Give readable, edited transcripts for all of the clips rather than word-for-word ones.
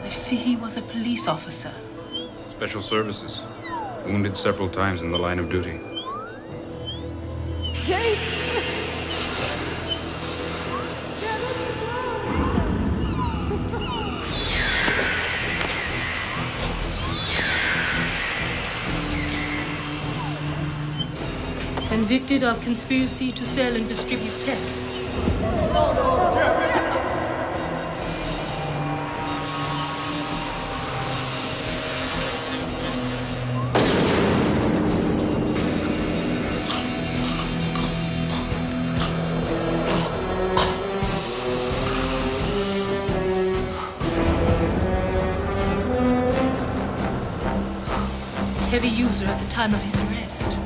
I see he was a police officer. Special services. Wounded several times in the line of duty. Jake! Convicted of conspiracy to sell and distribute tech. Heavy user at the time of his arrest.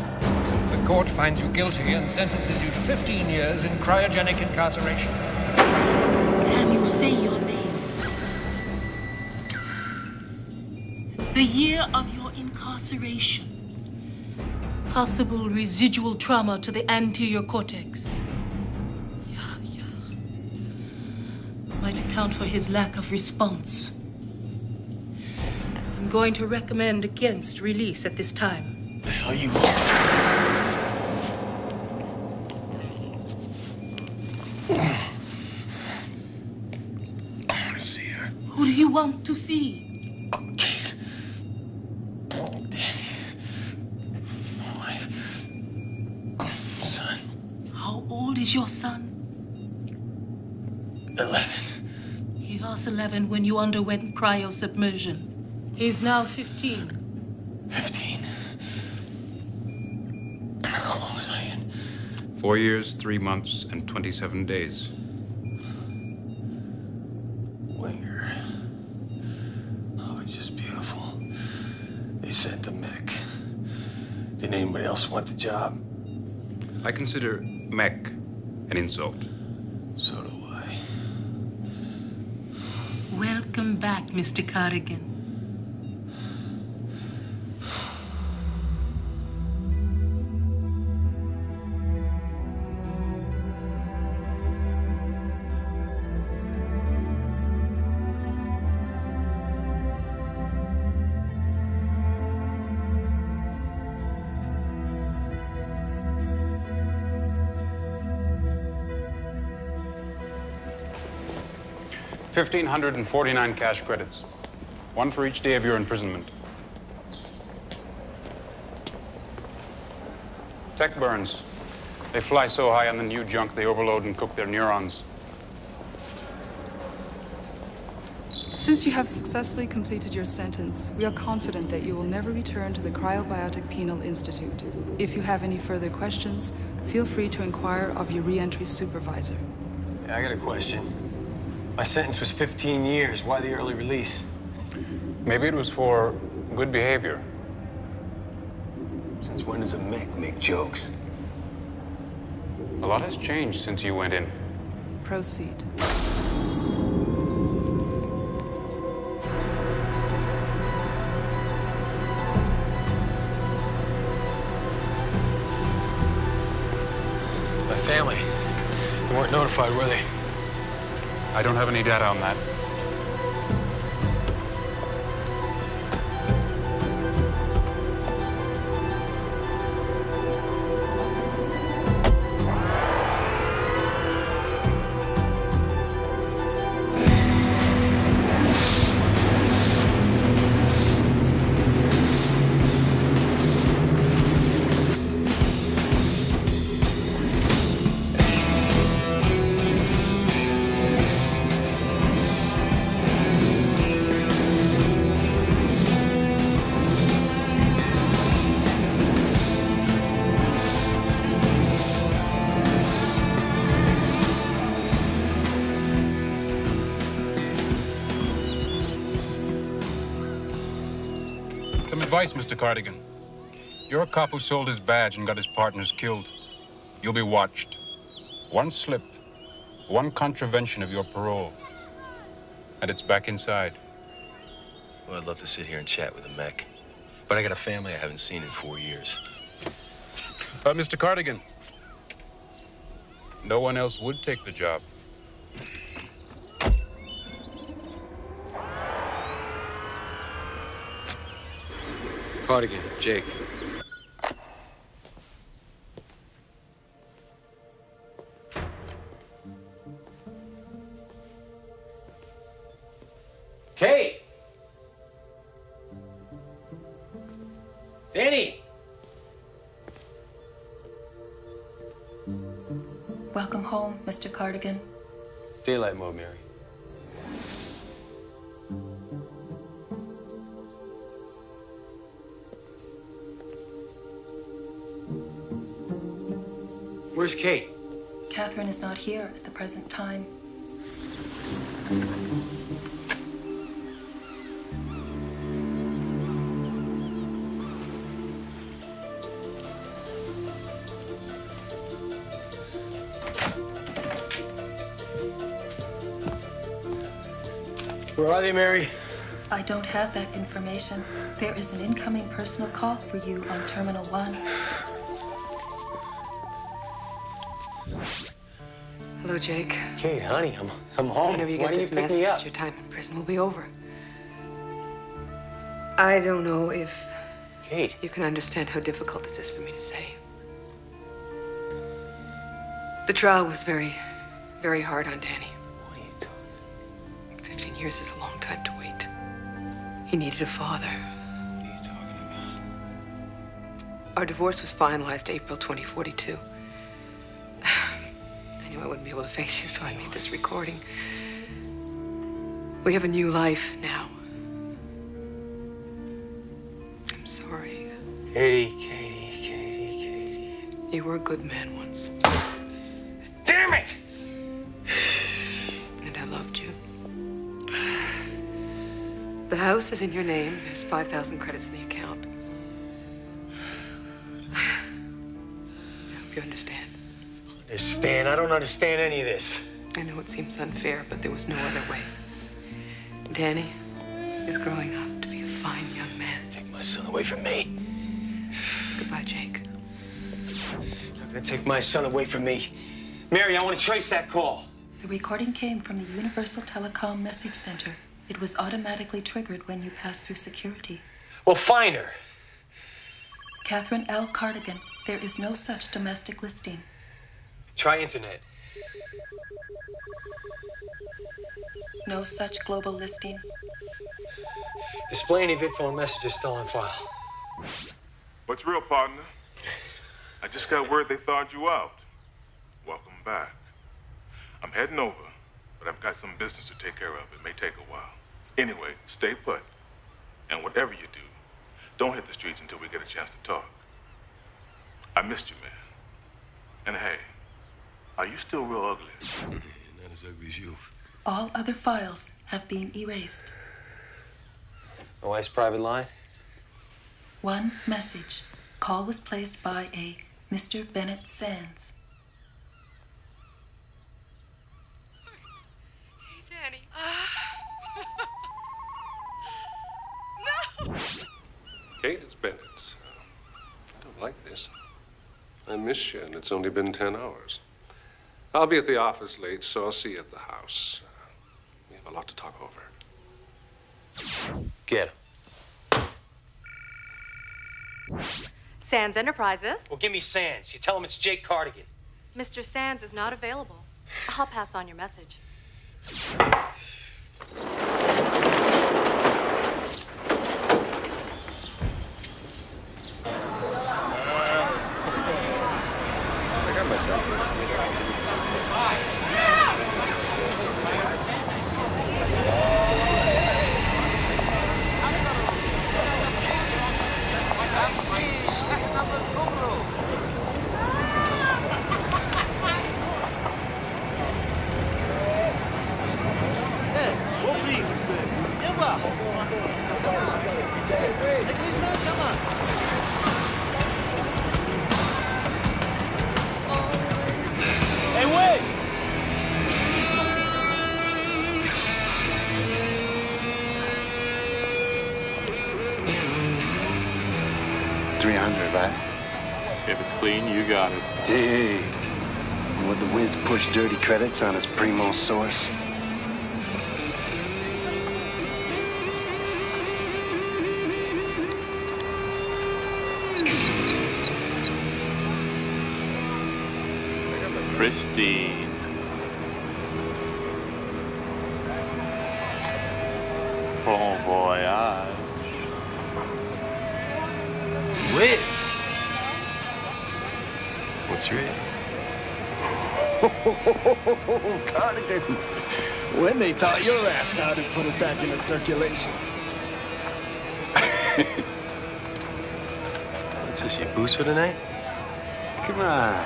The court finds you guilty and sentences you to 15 years in cryogenic incarceration. Can you say your name? The year of your incarceration. Possible residual trauma to the anterior cortex. Yeah. Might account for his lack of response. I'm going to recommend against release at this time. The hell you are? Who do you want to see? Kate. Danny. My wife. Son. How old is your son? 11. He was 11 when you underwent cryosubmersion. He's now 15. 15? How long was I in? 4 years, 3 months, and 27 days. Winger. Oh, just beautiful. They sent the mech. Did anybody else want the job? I consider mech an insult. So do I. Welcome back, Mr. Cardigan. $1,549 cash credits. One for each day of your imprisonment. Tech burns. They fly so high on the new junk, they overload and cook their neurons. Since you have successfully completed your sentence, we are confident that you will never return to the Cryobiotic Penal Institute. If you have any further questions, feel free to inquire of your re-entry supervisor. Yeah, I got a question. My sentence was 15 years. Why the early release? Maybe it was for good behavior. Since when does a mech make jokes? A lot has changed since you went in. Proceed. My family. They weren't notified, were they? I don't have any data on that. Some advice, Mr. Cardigan. You're a cop who sold his badge and got his partners killed. You'll be watched. One slip, one contravention of your parole, and it's back inside. Well, I'd love to sit here and chat with a mech, but I got a family I haven't seen in 4 years. Mr. Cardigan, no one else would take the job. Cardigan, Jake. Kate! Danny! Welcome home, Mr. Cardigan. Daylight mode, Mary. Where's Kate? Catherine is not here at the present time. Where are they, Mary? I don't have that information. There is an incoming personal call for you on Terminal 1. Hello, Jake. Kate, honey, I'm home. Whenever you Why get didn't this you pick message, me up? your time in prison will be over. I don't know if Kate. you can understand how difficult this is for me to say. The trial was very, very hard on Danny. What are you talking? 15 years is a long time to wait. He needed a father. What are you talking about? Our divorce was finalized April 2042. I knew I wouldn't be able to face you, so I made this recording. We have a new life now. I'm sorry. Katie. You were a good man once. Damn it! And I loved you. The house is in your name. There's 5,000 credits in the account. I hope you understand. Understand? I don't understand any of this. I know it seems unfair, but there was no other way. Danny is growing up to be a fine young man. Take my son away from me. Goodbye, Jake. You're not gonna take my son away from me. Mary, I want to trace that call. The recording came from the Universal Telecom Message Center. It was automatically triggered when you passed through security. Well, find her. Catherine L. Cardigan, there is no such domestic listing. Try internet. No such global listing. Display any VidPhone messages still on file. What's real, partner? I just got word they thawed you out. Welcome back. I'm heading over, but I've got some business to take care of. It may take a while. Anyway, stay put. And whatever you do, don't hit the streets until we get a chance to talk. I missed you, man. And hey, are you still real ugly? Not as ugly as you. All other files have been erased. My wife's private line? One message. Call was placed by a Mr. Bennett Sands. Hey, Danny. No! Kate, it's Bennett. I don't like this. I miss you, and it's only been 10 hours. I'll be at the office late, so I'll see you at the house. We have a lot to talk over. Get him. Sands Enterprises. Well, give me Sands. You tell him it's Jake Cardigan. Mr. Sands is not available. I'll pass on your message. Hey, Wiz! $300, right? If it's clean, you got it. Hey, would the Wiz push dirty credits on his primo source? Pristine. Bon voyage. Whiz! What's your age? Cardigan, when they taught your ass how to put it back into circulation. What's this, your boost for the night? Come on,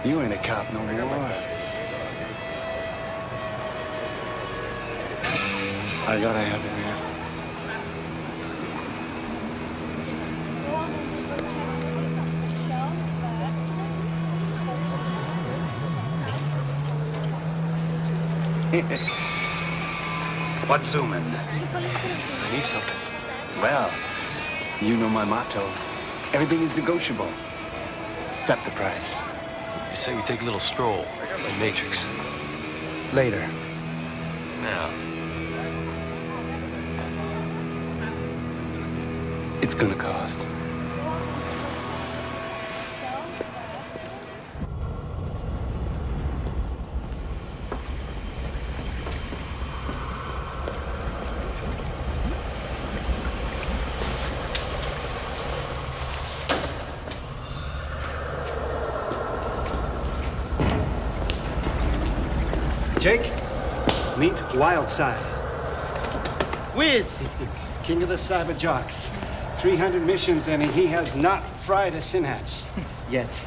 you ain't a cop no more. I gotta have it, man. What's zooming? I need something. Well, you know my motto. Everything is negotiable, except the price. You say we take a little stroll, the Matrix. Later. Now. It's gonna cost. Jake, meet Wildside. Whiz, king of the cyber jocks. 300 missions and he has not fried a synapse. Yet.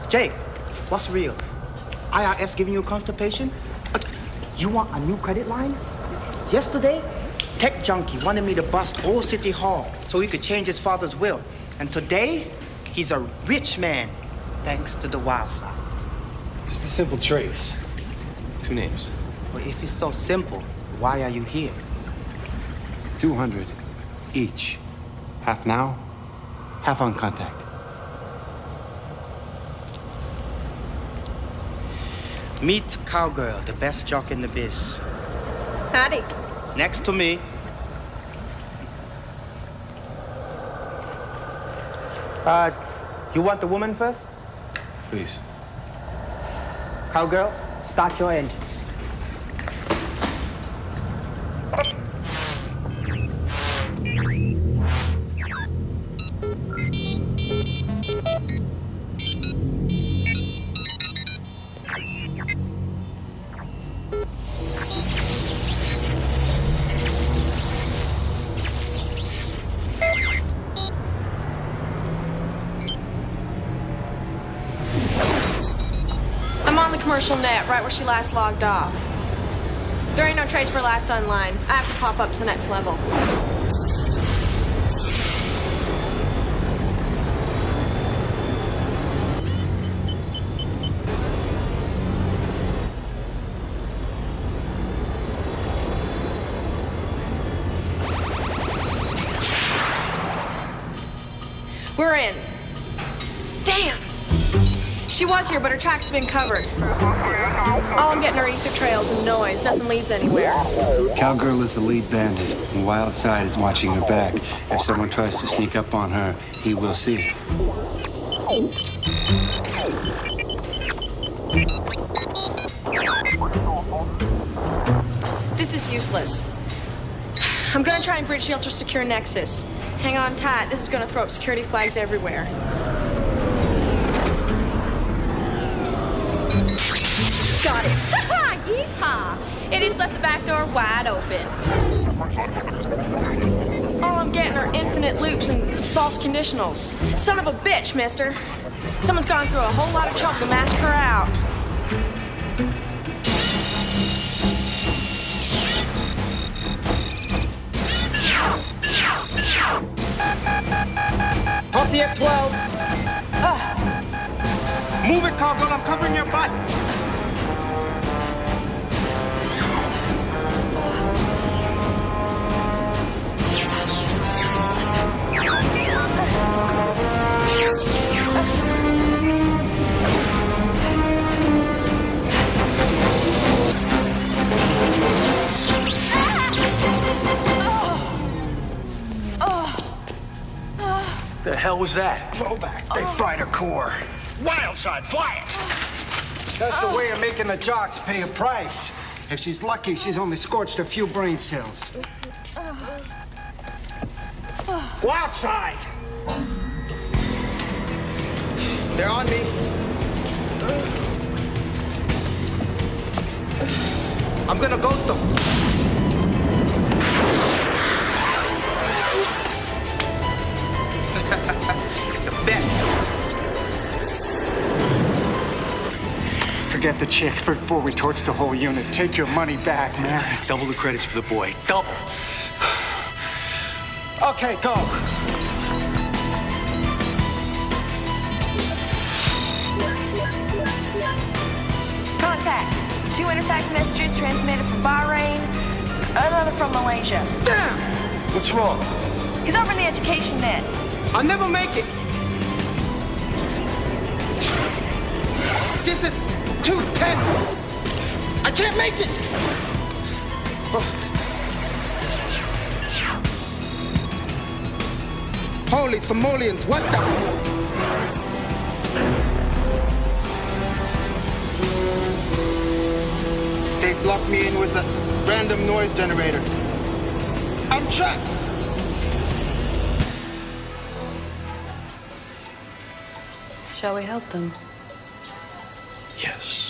Jake, what's real? IRS giving you constipation? You want a new credit line? Yesterday, Tech Junkie wanted me to bust Old City Hall so he could change his father's will. And today, he's a rich man, thanks to the Wildside. Just a simple trace. 2 names. Well, if it's so simple, why are you here? 200 each. Half now, half on contact. Meet Cowgirl, the best jock in the biz. Howdy. Next to me. You want the woman first? Please. Cowgirl, start your engines. Commercial net, right where she last logged off. There ain't no trace for last online. I have to pop up to the next level. We're in. Damn! She was here, but her tracks have been covered. All I'm getting are ether trails and noise. Nothing leads anywhere. Cowgirl is the lead bandit, and Wildside is watching her back. If someone tries to sneak up on her, he will see. This is useless. I'm gonna try and bridge the ultra-secure nexus. Hang on tight. This is gonna throw up security flags everywhere. Got it. Yeehaw! It has left the back door wide open. All I'm getting are infinite loops and false conditionals. Son of a bitch, mister. Someone's gone through a whole lot of trouble to mask her out. Posse at 12. Move it, Cowgirl. I'm covering your butt. The hell was that? Blowback. They fried her core. Wildside, fly it! That's the way of making the jocks pay a price. If she's lucky, she's only scorched a few brain cells. Go outside! They're on me. I'm gonna ghost them. The best. Forget the chick before we torch the whole unit. Take your money back, man. Double the credits for the boy. Double. Okay, go. Contact. 2 interfax messages transmitted from Bahrain, another from Malaysia. Damn! What's wrong? He's over in the education net. I'll never make it. This is too tense. I can't make it. Holy Somalians, what the? They blocked me in with a random noise generator. I'm trapped. Shall we help them? Yes.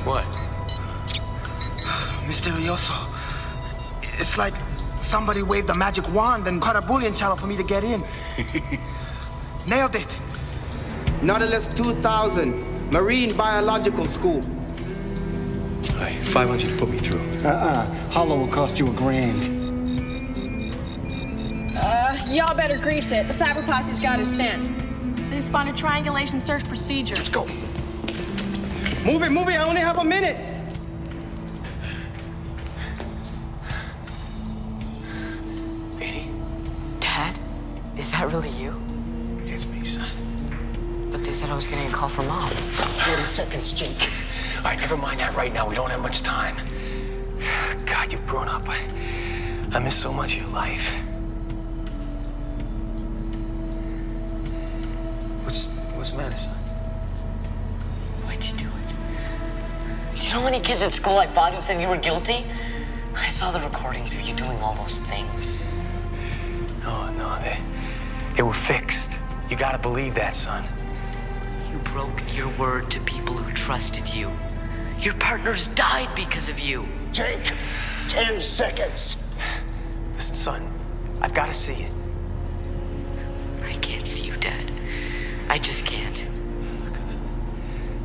What? Misterioso. It's like somebody waved a magic wand and cut a Boolean channel for me to get in. Nailed it. Nautilus 2000, Marine Biological School. Hi, 500 to put me through. Hollow will cost you $1,000. Y'all better grease it. The cyber posse's got his scent. They spawned a triangulation search procedure. Let's go. Move it, I only have a minute. Dad? Is that really you? It's me, son. But they said I was getting a call from Mom. 40 seconds, Jake. All right, never mind that right now. We don't have much time. God, you've grown up. I miss so much of your life. What's the matter, son? Why'd you do it? Do you know how many kids at school I fought who said you were guilty? I saw the recordings of you doing all those things. No, they were fixed. You gotta believe that, son. You broke your word to people who trusted you. Your partners died because of you. Jake, 10 seconds. Listen, son, I've gotta see it. I can't see you, Dad. I just can't.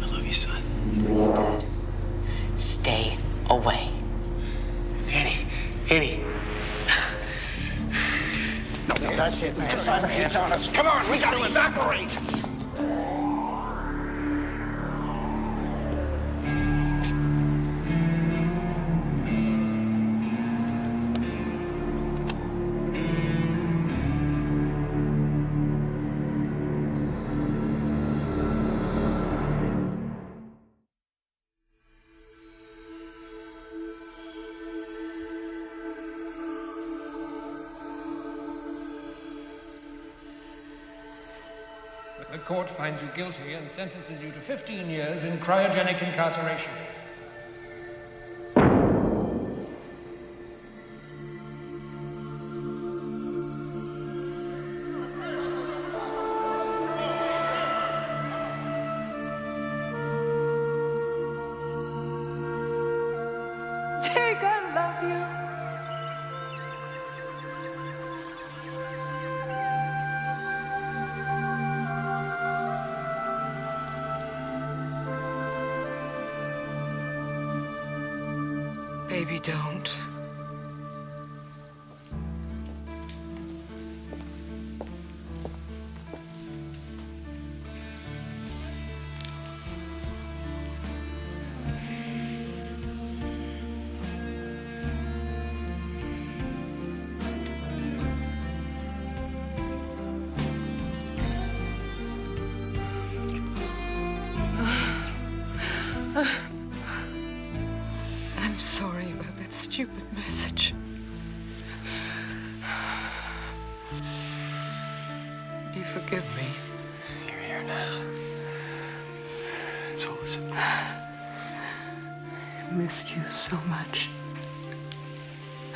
I love you, son. Please, Dad. Stay away. Annie. No, that's it, man. Cyber hands on us. Come on, we gotta evaporate. The court finds you guilty and sentences you to 15 years in cryogenic incarceration. Jake, I love you. Baby, don't. I'm sorry about that stupid message. Do you forgive me? You're here now. It's all it's I missed you so much.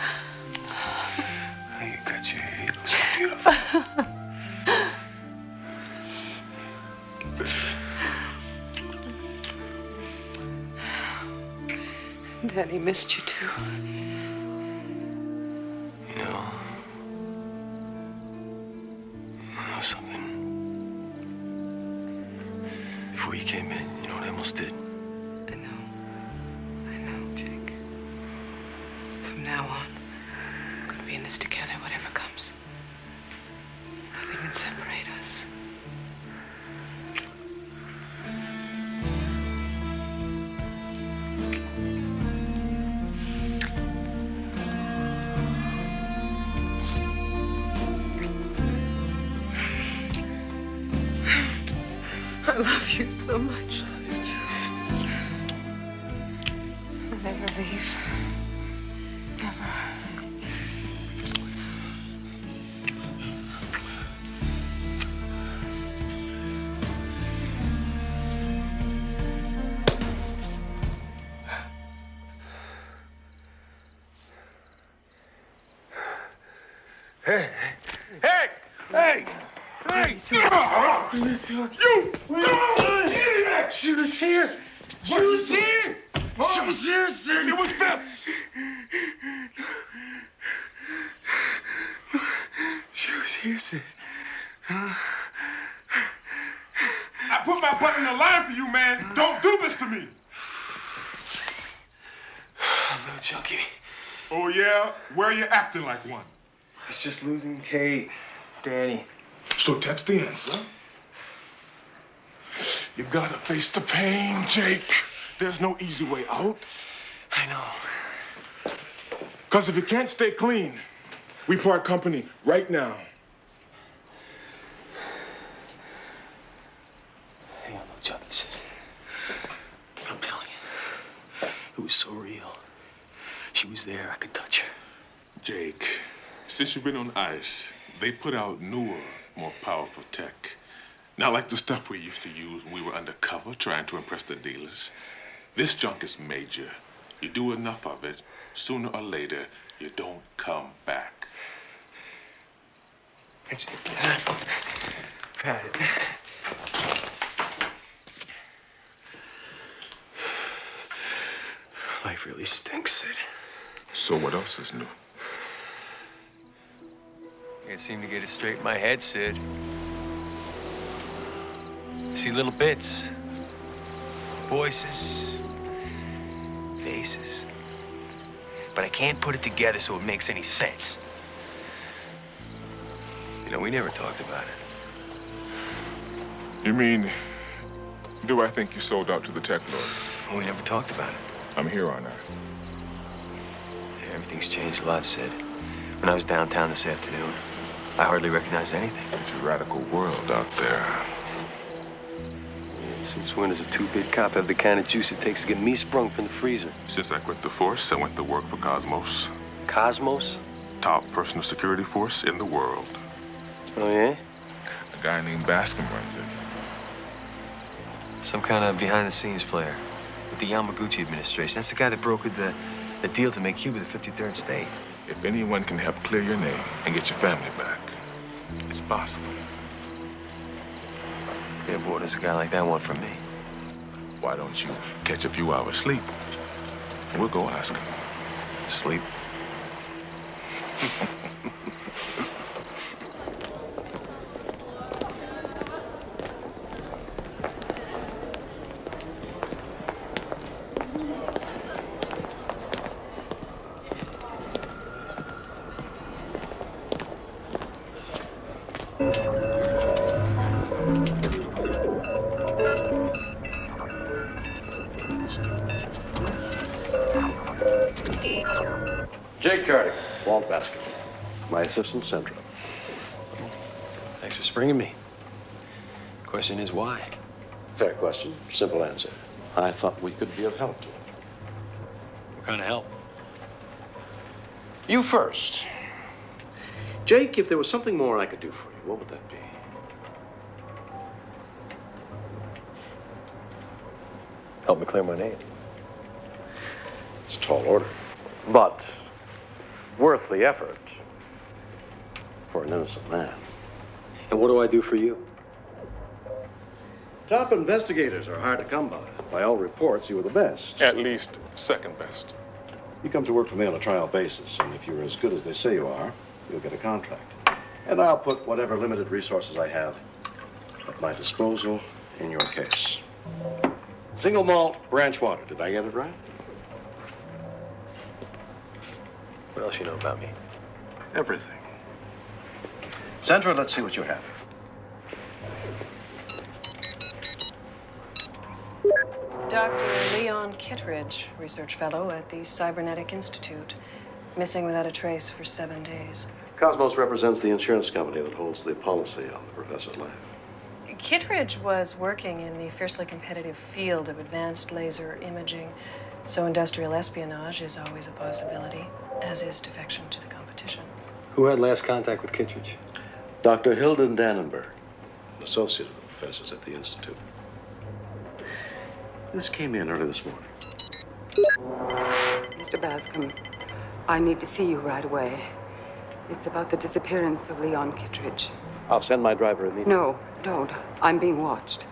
Oh, you cut your hair. It looks so beautiful. Daddy missed you too. You know something? Before you came in, you know what I almost did? I know, Jake. From now on, we're gonna be in this together, whatever comes. Nothing can separate us. I love you so much. I'll never leave. Never. Hey! Hey! Hey! Hey! You! She was here! She was here! She was here, sir! It was this! She was here, sir. I put my butt in the line for you, man. Don't do this to me. Little junkie. Oh, yeah? Where are you acting like one? It's just losing Kate, Danny. So text the answer. You gotta face the pain, Jake. There's no easy way out. I know. Because if you can't stay clean, we part company right now. Hang on, no junkies. I'm telling you, it was so real. She was there, I could touch her. Jake, since you've been on ice, they put out newer, more powerful tech. Not like the stuff we used to use when we were undercover trying to impress the dealers. This junk is major. You do enough of it, sooner or later, you don't come back. It's... Pat it. Life really stinks, Sid. So what else is new? I can't seem to get it straight in my head, Sid. I see little bits. Voices. Faces. But I can't put it together so it makes any sense. You know, we never talked about it. You mean, do I think you sold out to the tech lord? Well, we never talked about it. I'm here on that. Yeah, everything's changed a lot, Sid. When I was downtown this afternoon, I hardly recognized anything. It's a radical world out there. Since when does a two-bit cop have the kind of juice it takes to get me sprung from the freezer? Since I quit the force, I went to work for Cosmos. Cosmos? Top personal security force in the world. Oh, yeah? A guy named Bascom runs it. Some kind of behind-the-scenes player with the Yamaguchi administration. That's the guy that brokered the deal to make Cuba the 53rd state. If anyone can help clear your name and get your family back, it's possible. Yeah, but what does a guy like that want from me? Why don't you catch a few hours sleep? We'll go ask him. Sleep? Jake Cardigan, Walt Baskin. My assistant, Central. Thanks for springing me. Question is why? Fair question, simple answer. I thought we could be of help to him. What kind of help? You first. Jake, if there was something more I could do for you, what would that be? Help me clear my name. It's a tall order, but worth the effort for an innocent man. And what do I do for you? Top investigators are hard to come by. By all reports, you were the best. At least second best. You come to work for me on a trial basis, and if you're as good as they say you are, you'll get a contract. And I'll put whatever limited resources I have at my disposal in your case. Single malt, branch water. Did I get it right? What else you know about me? Everything. Sandra, let's see what you have. Dr. Leon Kittredge, research fellow at the Cybernetic Institute. Missing without a trace for 7 days. Cosmos represents the insurance company that holds the policy on the professor's life. Kittredge was working in the fiercely competitive field of advanced laser imaging, so industrial espionage is always a possibility, as is defection to the competition. Who had last contact with Kittredge? Dr. Hilden Dannenberg, an associate of the professors at the Institute. This came in early this morning. Mr. Bascom, I need to see you right away. It's about the disappearance of Leon Kittredge. I'll send my driver immediately. No, don't. I'm being watched.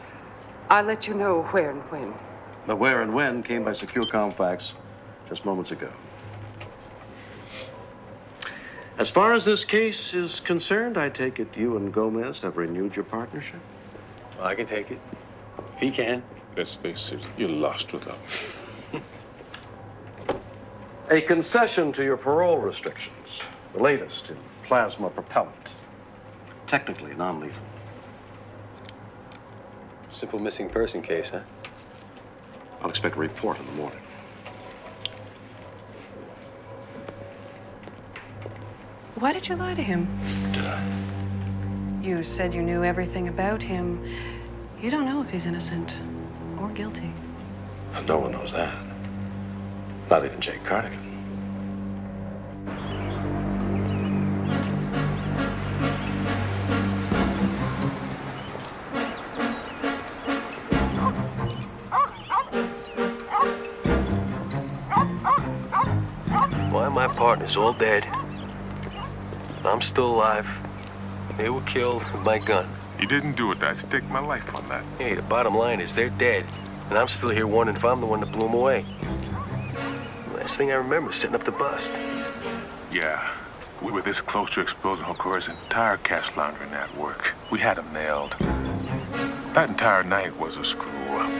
I'll let you know where and when. The where and when came by secure fax just moments ago. As far as this case is concerned, I take it you and Gomez have renewed your partnership? Well, I can take it. If he can. Let's face it, you're lost without me. A concession to your parole restrictions, the latest in plasma propellant. Technically non-lethal. Simple missing person case, huh? I'll expect a report in the morning. Why did you lie to him? Did I? You said you knew everything about him. You don't know if he's innocent or guilty. No one knows that. Not even Jake Cardigan. Why are my partners all dead? I'm still alive. They were killed with my gun. You didn't do it. I'd stake my life on that. Hey, the bottom line is they're dead. And I'm still here wondering if I'm the one that blew them away. Last thing I remember is setting up the bust. Yeah. We were this close to exposing Hokori's entire cash laundering network. We had him nailed. That entire night was a screw-up.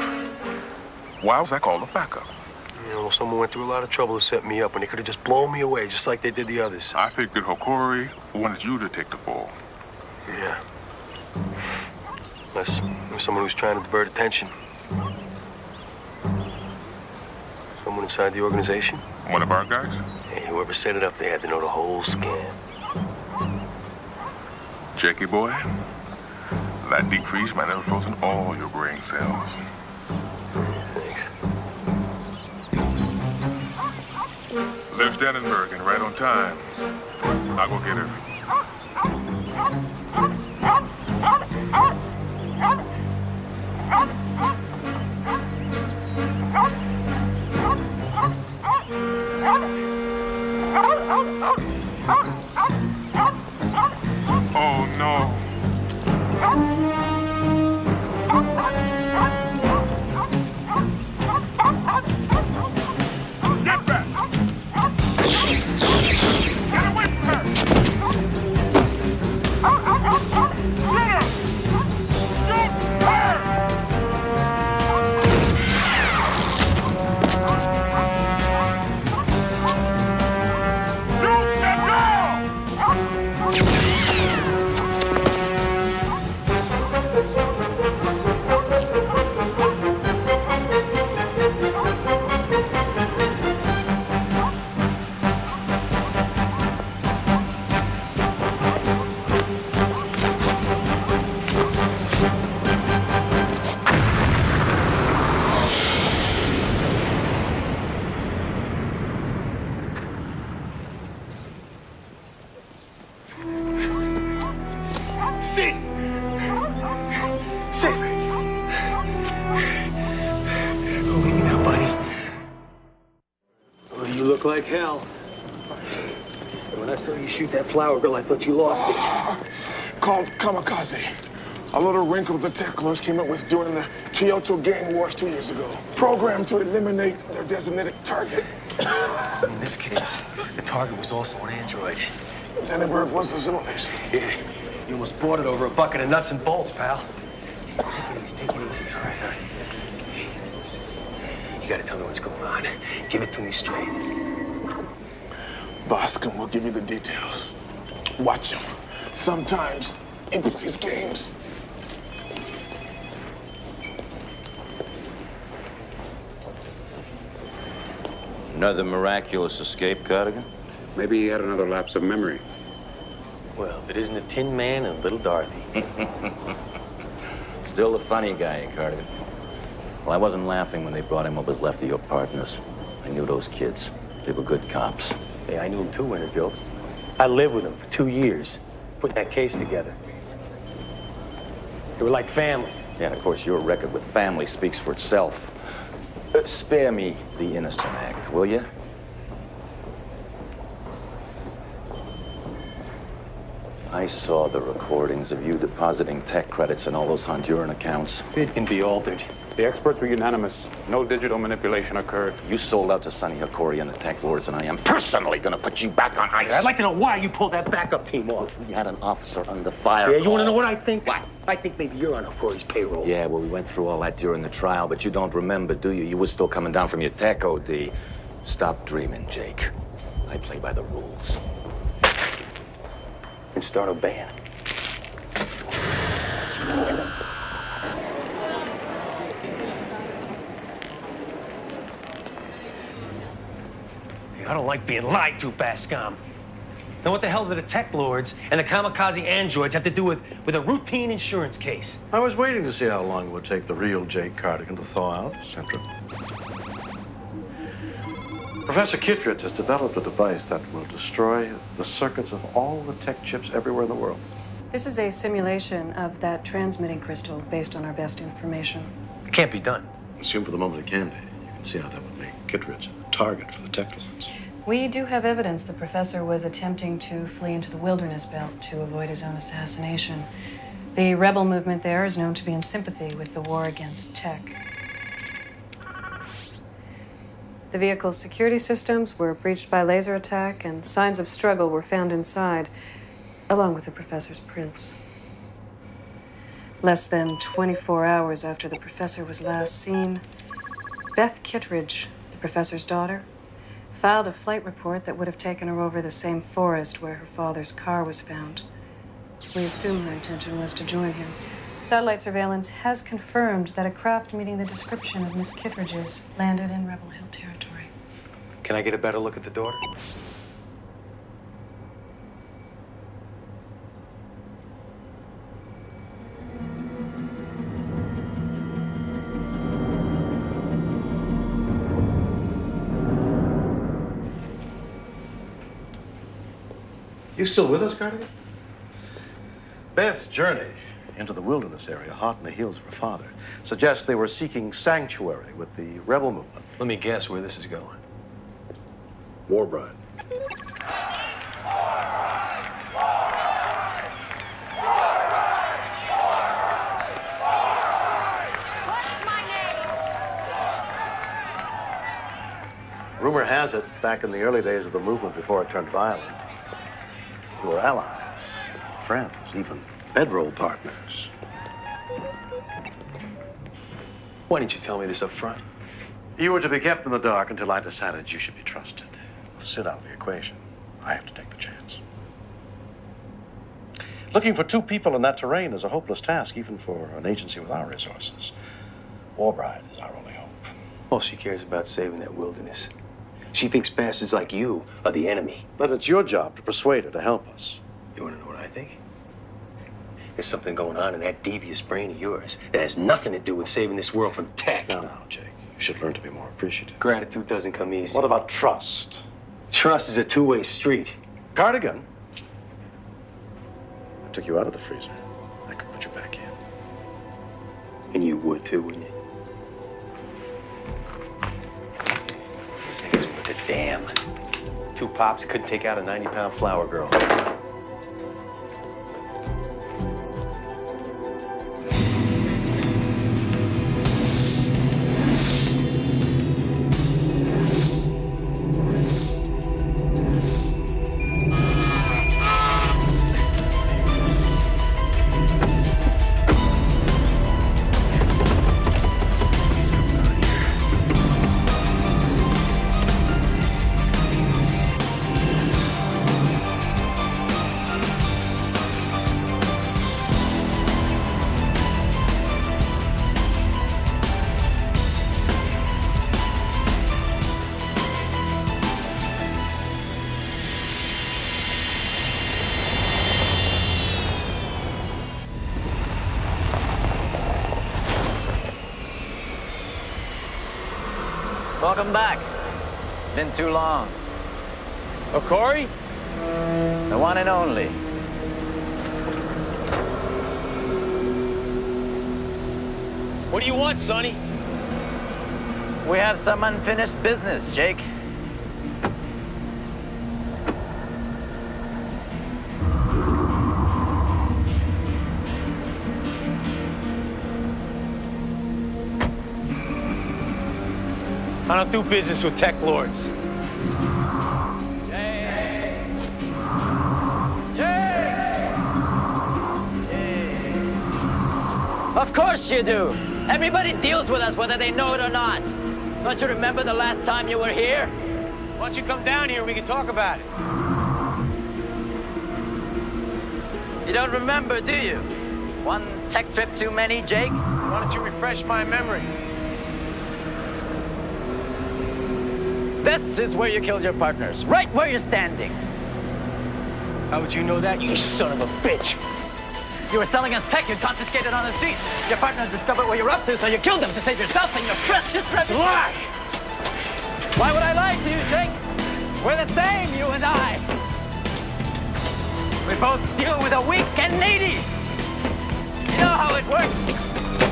Why was I called a backup? You know, someone went through a lot of trouble to set me up, and they could have just blown me away, just like they did the others. I figured Hokori wanted you to take the fall. Yeah. Unless it was someone who's trying to divert attention. Someone inside the organization? One of our guys? Hey, whoever set it up, they had to know the whole scam. Jakey boy, that deep freeze might have frozen all your brain cells. Thanks. Lives Dannenberg and right on time. I'll go get her. Oh no. Get back! Get away from her! look like hell. When I saw you shoot that flower girl, I thought you lost it. Called kamikaze. A little wrinkle the TekWars came up with during the Kyoto gang wars 2 years ago. Programmed to eliminate their designated target. In this case, the target was also an android. Dannenberg was the simulation. Yeah, you almost bought it over a bucket of nuts and bolts, pal. Take it easy. All right. You gotta tell me what's going on. Give it to me straight. Boscom will give you the details. Watch him. Sometimes he plays games. Another miraculous escape, Cardigan? Maybe he had another lapse of memory. Well, if it isn't the Tin Man and Little Dorothy. Still the funny guy, Cardigan. Well, I wasn't laughing when they brought him what was left of your partners. I knew those kids. They were good cops. Hey, I knew him too, Winterfield. I lived with him for 2 years, putting that case together. They were like family. Yeah, and of course, your record with family speaks for itself. Spare me the innocent act, will you? I saw the recordings of you depositing tech credits in all those Honduran accounts. It can be altered. The experts were unanimous. No digital manipulation occurred. You sold out to Sonny Hikori and the TekWars, and I am personally going to put you back on ice. I'd like to know why you pulled that backup team off. We had an officer under fire. Yeah, you want to know what I think? What? I think maybe you're on Hikori's payroll. Yeah, well, we went through all that during the trial, but you don't remember, do you? You were still coming down from your tech OD. Stop dreaming, Jake. I play by the rules. And start obeying. I don't like being lied to, Bascom. Now, what the hell do the tech lords and the kamikaze androids have to do with a routine insurance case? I was waiting to see how long it would take the real Jake Cardigan to thaw out, Central. Professor Kittredge has developed a device that will destroy the circuits of all the tech chips everywhere in the world. This is a simulation of that transmitting crystal based on our best information. It can't be done. Assume for the moment it can be. You can see how that would make Kittredge a target for the tech lords. We do have evidence the professor was attempting to flee into the wilderness belt to avoid his own assassination. The rebel movement there is known to be in sympathy with the war against tech. The vehicle's security systems were breached by laser attack, and signs of struggle were found inside, along with the professor's prints. Less than 24 hours after the professor was last seen, Beth Kittredge, the professor's daughter, filed a flight report that would have taken her over the same forest where her father's car was found. We assume her intention was to join him. Satellite surveillance has confirmed that a craft meeting the description of Miss Kittredge's landed in Rebel Hill territory. Can I get a better look at the daughter? You still with us, Cardigan? Beth's journey into the wilderness area, hot on the heels of her father, suggests they were seeking sanctuary with the rebel movement. Let me guess where this is going. War bride. Rumor has it, back in the early days of the movement before it turned violent, you were allies, friends, even bedroll partners. Why didn't you tell me this up front? You were to be kept in the dark until I decided you should be trusted. Sit out of the equation. I have to take the chance. Looking for two people in that terrain is a hopeless task, even for an agency with our resources. War bride is our only hope. All she cares about is saving that wilderness. She thinks bastards like you are the enemy. But it's your job to persuade her to help us. You want to know what I think? There's something going on in that devious brain of yours that has nothing to do with saving this world from tech. Now, Jake, you should learn to be more appreciative. Gratitude doesn't come easy. What about trust? Trust is a two-way street. Cardigan, I took you out of the freezer. I could put you back in. And you would too, wouldn't you? This thing is worth a damn. Two pops couldn't take out a 90-pound flower girl. Welcome back. It's been too long. Oh, Corey? The one and only. What do you want, Sonny? We have some unfinished business, Jake. I don't do business with tech lords. Of course you do. Everybody deals with us whether they know it or not. Don't you remember the last time you were here? Why don't you come down here and we can talk about it? You don't remember, do you? One tech trip too many, Jake? Why don't you refresh my memory? This is where you killed your partners, right where you're standing. How would you know that, you son of a bitch? You were selling us tech you confiscated on the streets. Your partners discovered what you're up to, so you killed them to save yourself and your precious reputation. It's a lie! Why would I lie to you, Jake? We're the same, you and I. We both deal with the weak and needy. You know how it works,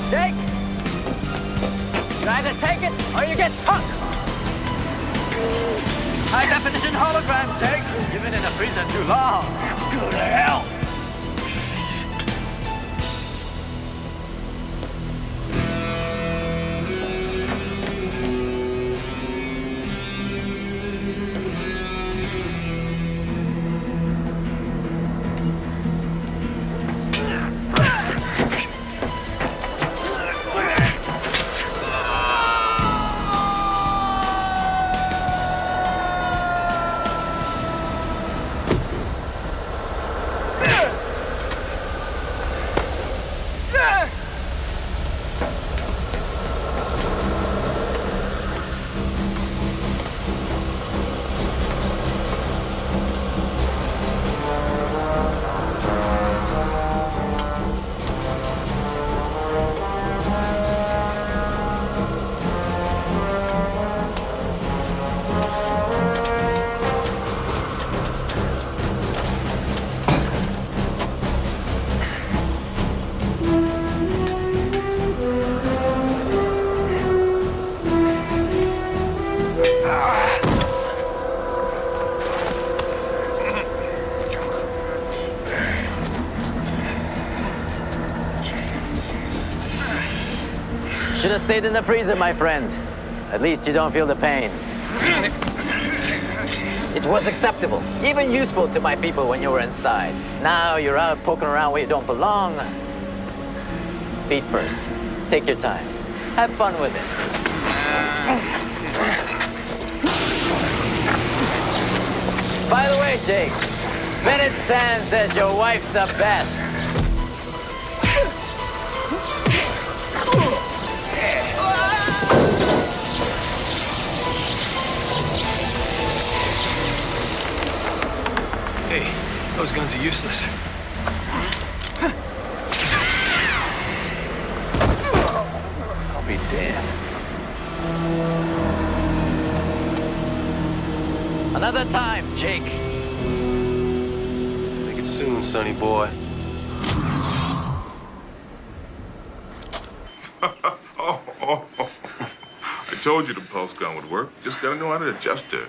Jake. You either take it or you get stuck. High-definition hologram, Jake. You've been in the freezer too long. Go to hell. Should have stayed in the freezer, my friend. At least you don't feel the pain. It was acceptable, even useful to my people when you were inside. Now you're out poking around where you don't belong. Feet first. Take your time. Have fun with it. By the way, Jake, Bennett Sand says your wife's the best. Hey, those guns are useless. I'll be damned. Another time, Jake. Make it soon, sonny boy. I told you the pulse gun would work. Just gotta know how to adjust it.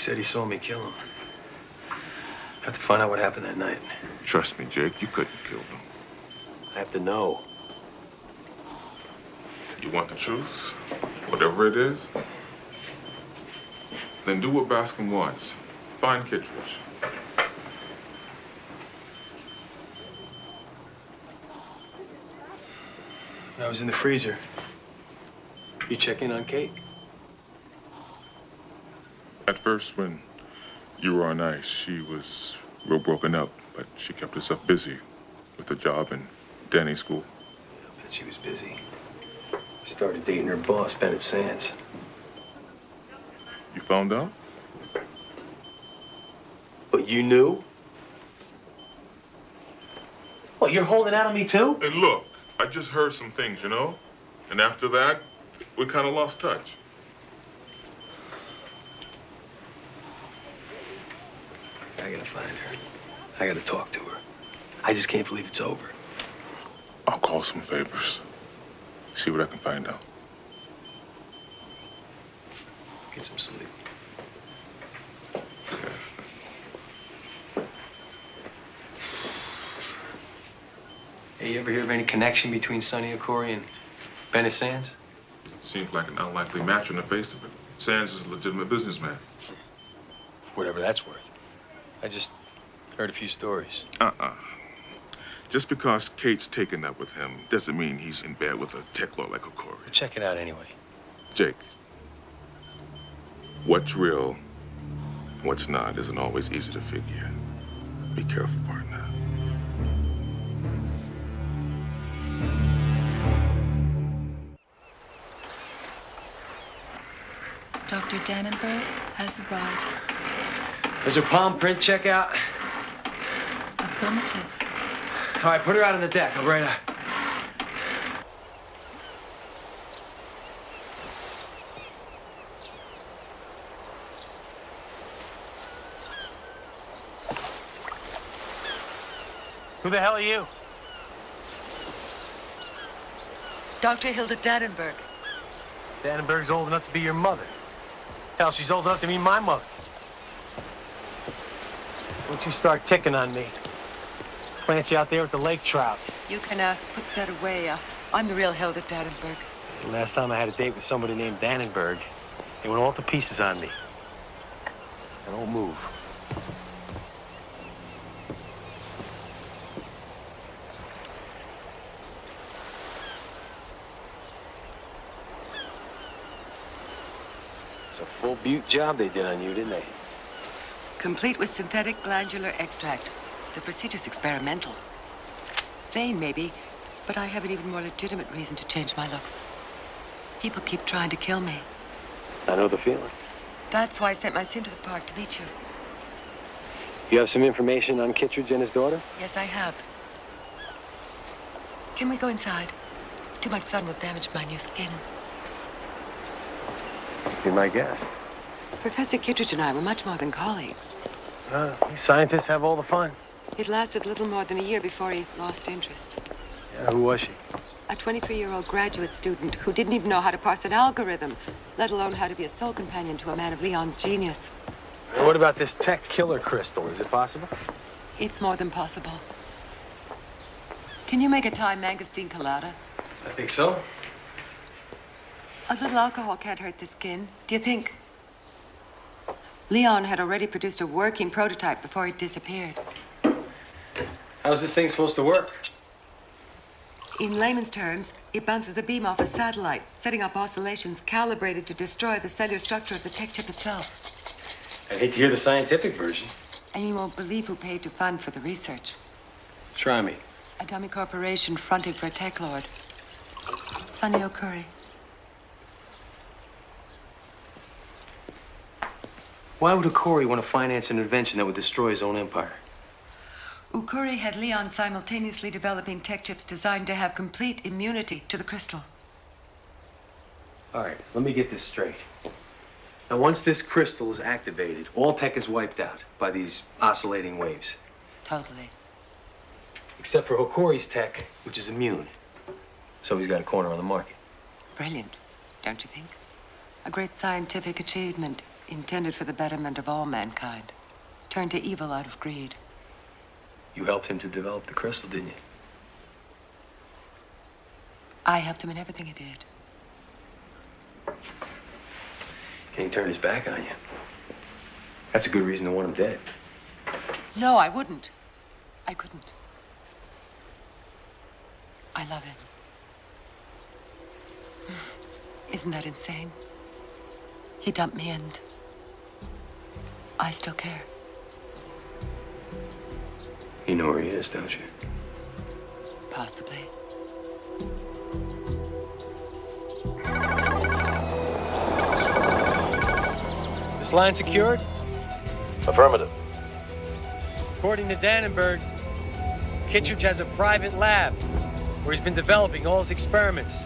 said he saw me kill him. I have to find out what happened that night. Trust me, Jake, you couldn't kill them. I have to know. You want the truth? Whatever it is? Then do what Bascom wants. Find Kittredge. I was in the freezer. You check in on Kate? At first, when you were on ice, she was real broken up, but she kept herself busy with a job in Danny school. I bet she was busy. She started dating her boss, Bennett Sands. You found out? But you knew? What, you're holding out on me too? Hey, look, I just heard some things, you know? And after that, we kind of lost touch. I gotta find her. I gotta talk to her. I just can't believe it's over. I'll call some favors. See what I can find out. Get some sleep. Hey, you ever hear of any connection between Sonny Okori and Bennett Sands? Seems like an unlikely match on the face of it. Sands is a legitimate businessman. Whatever that's worth. I just heard a few stories. Just because Kate's taken up with him doesn't mean he's in bed with a TekWar like Okori. Check it out anyway. Jake, what's real, what's not isn't always easy to figure. Be careful, partner. Dr. Dannenberg has arrived. Does her palm print check out? Affirmative. All right, put her out on the deck. I'll be right out. Who the hell are you? Dr. Hilda Dannenberg. Dannenberg's old enough to be your mother. Hell, she's old enough to be my mother. Don't you start ticking on me. Plant you out there with the lake trout. You can put that away. I'm the real Hilda Dannenberg. The last time I had a date with somebody named Dannenberg, they went all to pieces on me. I don't move. It's a full butte job they did on you, didn't they? Complete with synthetic glandular extract. The procedure's experimental. Vain, maybe, but I have an even more legitimate reason to change my looks. People keep trying to kill me. I know the feeling. That's why I sent my sim to the park to meet you. You have some information on Kittredge and his daughter? Yes, I have. Can we go inside? Too much sun will damage my new skin. Be my guest. Professor Kittredge and I were much more than colleagues. You scientists have all the fun. It lasted little more than a year before he lost interest. Yeah, who was she? A 23-year-old graduate student who didn't even know how to parse an algorithm, let alone how to be a soul companion to a man of Leon's genius. And what about this tech killer crystal? Is it possible? It's more than possible. Can you make a Thai mangosteen colada? I think so. A little alcohol can't hurt the skin, do you think? Leon had already produced a working prototype before he disappeared. How's this thing supposed to work? In layman's terms, it bounces a beam off a satellite, setting up oscillations calibrated to destroy the cellular structure of the tech chip itself. I'd hate to hear the scientific version. And you won't believe who paid to fund for the research. Try me. A dummy corporation fronted for a tech lord. Sonny Okori. Why would Okori want to finance an invention that would destroy his own empire? Okori had Leon simultaneously developing tech chips designed to have complete immunity to the crystal. All right, let me get this straight. Now, once this crystal is activated, all tech is wiped out by these oscillating waves. Totally. Except for Okori's tech, which is immune. So he's got a corner on the market. Brilliant, don't you think? A great scientific achievement intended for the betterment of all mankind, turned to evil out of greed. You helped him to develop the crystal, didn't you? I helped him in everything he did. Can he turn his back on you? That's a good reason to want him dead. No, I wouldn't. I couldn't. I love him. Isn't that insane? He dumped me and I still care. You know where he is, don't you? Possibly. This line secured? Affirmative. According to Dannenberg, Kittredge has a private lab where he's been developing all his experiments.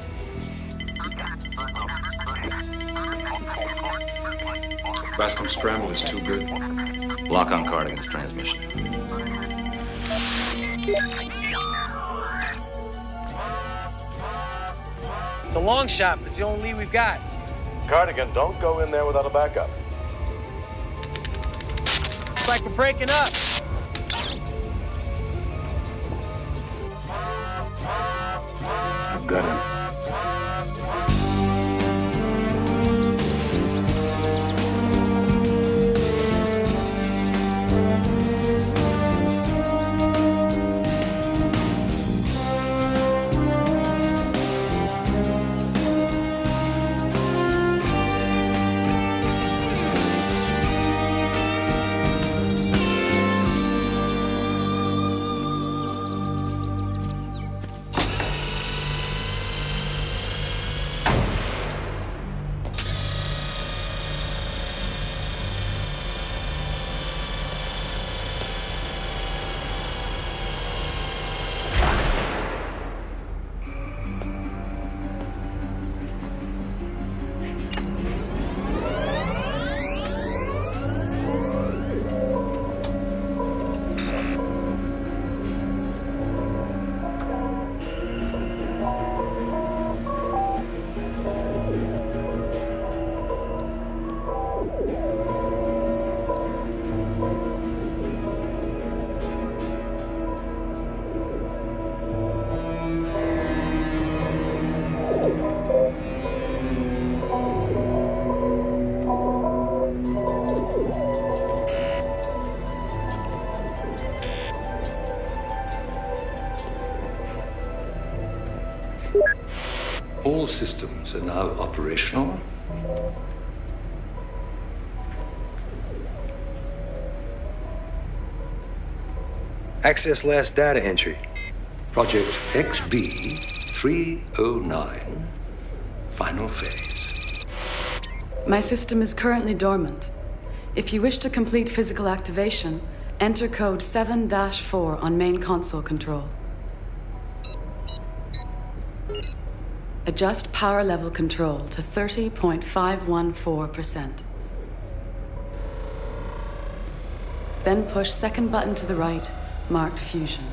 Bascom's scramble is too good. Lock on Cardigan's transmission. It's a long shot, but it's the only lead we've got. Cardigan, don't go in there without a backup. It's like we're breaking up. I've got him. All systems are now operational. Access last data entry. Project XB-309. Final phase. My system is currently dormant. If you wish to complete physical activation, enter code 7-4 on main console control. Adjust power level control to 30.514%. Then push second button to the right, marked fusion.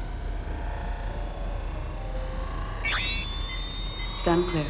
Stand clear.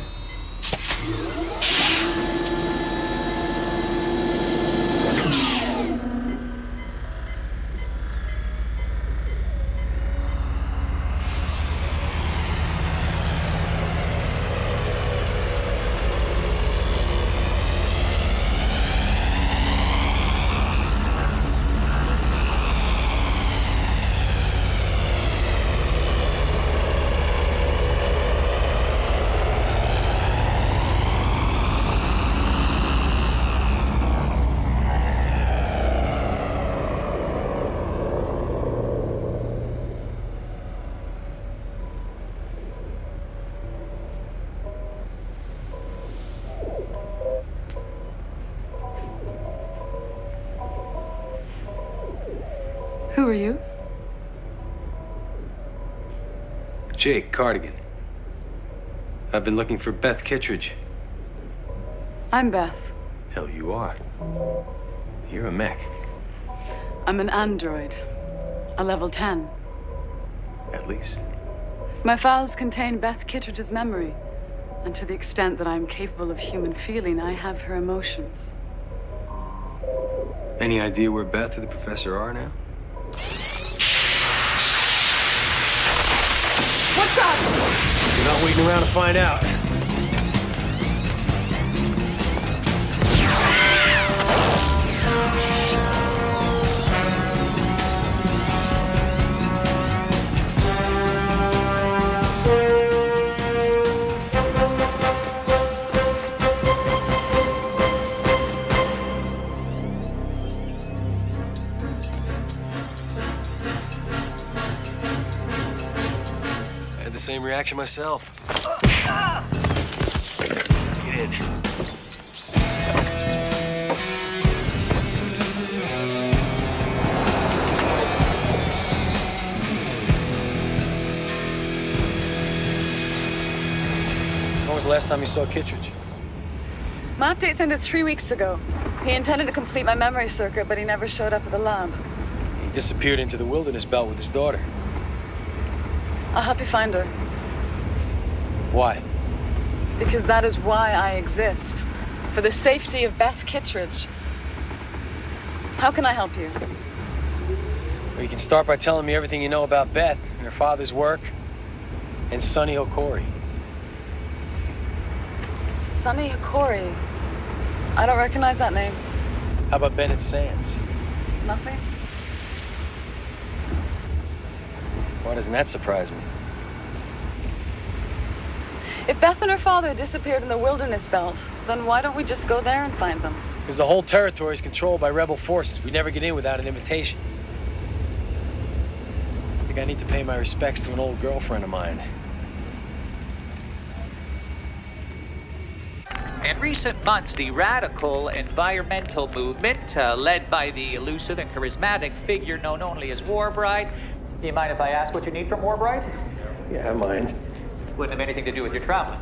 Who are you? Jake Cardigan. I've been looking for Beth Kittredge. I'm Beth. Hell, you are. You're a mech. I'm an android. A level 10. At least. My files contain Beth Kittredge's memory. And to the extent that I'm capable of human feeling, I have her emotions. Any idea where Beth or the professor are now? What's up? We're not waiting around to find out. Same reaction myself. Get in. When was the last time you saw Kittredge? My updates ended 3 weeks ago. He intended to complete my memory circuit, but he never showed up at the lab. He disappeared into the wilderness belt with his daughter. I'll help you find her. Why? Because that is why I exist. For the safety of Beth Kittredge. How can I help you? Well, you can start by telling me everything you know about Beth and her father's work and Sonny Hokori. Sonny Hokori? I don't recognize that name. How about Bennett Sands? Nothing. Why doesn't that surprise me? If Beth and her father disappeared in the wilderness belt, then why don't we just go there and find them? Because the whole territory is controlled by rebel forces. We never get in without an invitation. I think I need to pay my respects to an old girlfriend of mine. In recent months, the radical environmental movement, led by the elusive and charismatic figure known only as War Bride. Do you mind if I ask what you need from War Bride? Yeah, I mind. Wouldn't have anything to do with your traveling.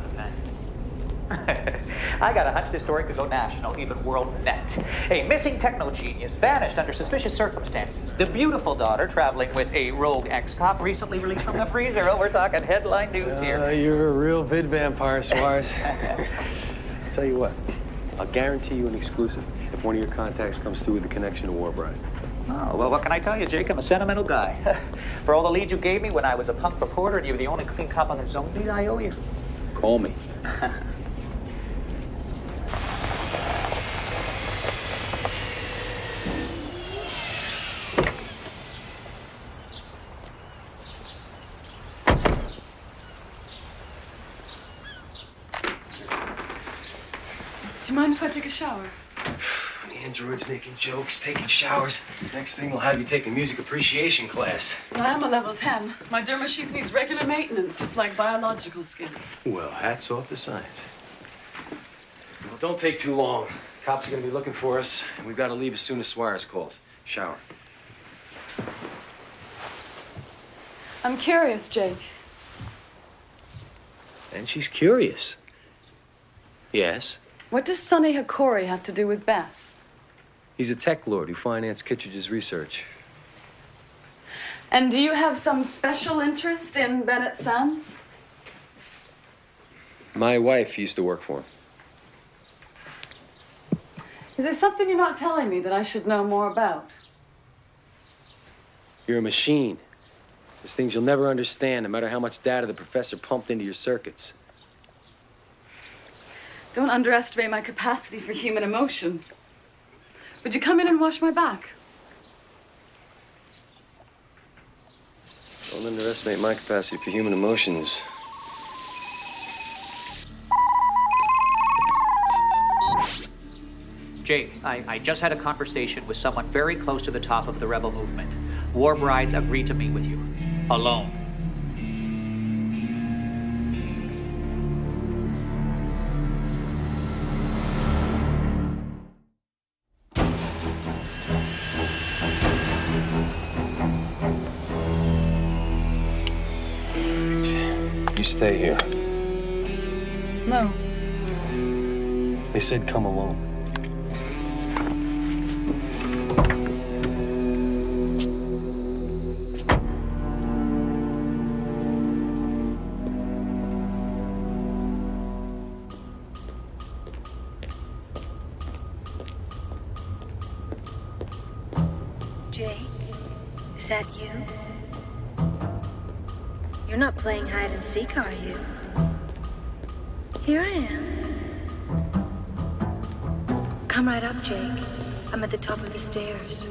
I got a hunch this story could go national, even world net. A missing techno genius vanished under suspicious circumstances. The beautiful daughter traveling with a rogue ex-cop recently released from the freezer. Oh, we're talking headline news here. You're a real vid vampire, Suarez. I'll tell you what, I'll guarantee you an exclusive if one of your contacts comes through with a connection to War Bride. Oh, well, what can I tell you, Jake? I'm a sentimental guy. For all the leads you gave me when I was a punk reporter and you were the only clean cop on the zone beat, I owe you. Call me. Do you mind if I take a shower? Androids making jokes, taking showers. Next thing, we'll have you take a music appreciation class. I am a level 10. My derma sheath needs regular maintenance, just like biological skin. Well, hats off to science. Well, don't take too long. Cops are gonna be looking for us, and we've got to leave as soon as Suarez calls. Shower. I'm curious, Jake. And she's curious. Yes? What does Sonny Hokori have to do with Beth? He's a tech lord who financed Kittredge's research. And do you have some special interest in Bennett Sands? My wife used to work for him. Is there something you're not telling me that I should know more about? You're a machine. There's things you'll never understand, no matter how much data the professor pumped into your circuits. Don't underestimate my capacity for human emotion. Would you come in and wash my back? Don't underestimate my capacity for human emotions. Jake, I just had a conversation with someone very close to the top of the rebel movement. War Brides agreed to meet with you. Alone. You stay here. No. They said come alone. Jake, is that you? You're not playing hide and seek, are you? Here I am. Come right up, Jake. I'm at the top of the stairs.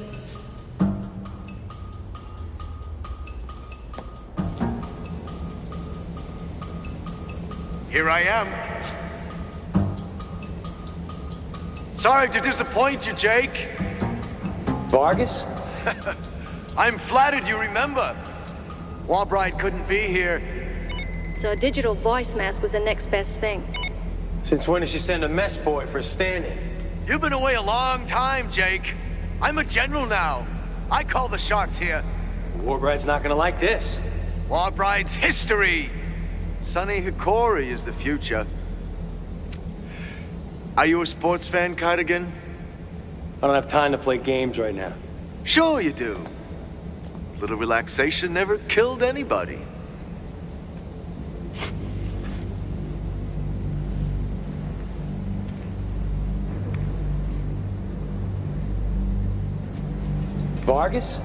Here I am. Sorry to disappoint you, Jake. Vargas? I'm flattered you remember. Walbright couldn't be here. So a digital voice mask was the next best thing. Since when did she send a mess boy for a stand-in? You've been away a long time, Jake. I'm a general now. I call the shots here. Warbright's not gonna like this. Warbright's history. Sonny Hikori is the future. Are you a sports fan, Cardigan? I don't have time to play games right now. Sure you do. Little relaxation never killed anybody. Vargas?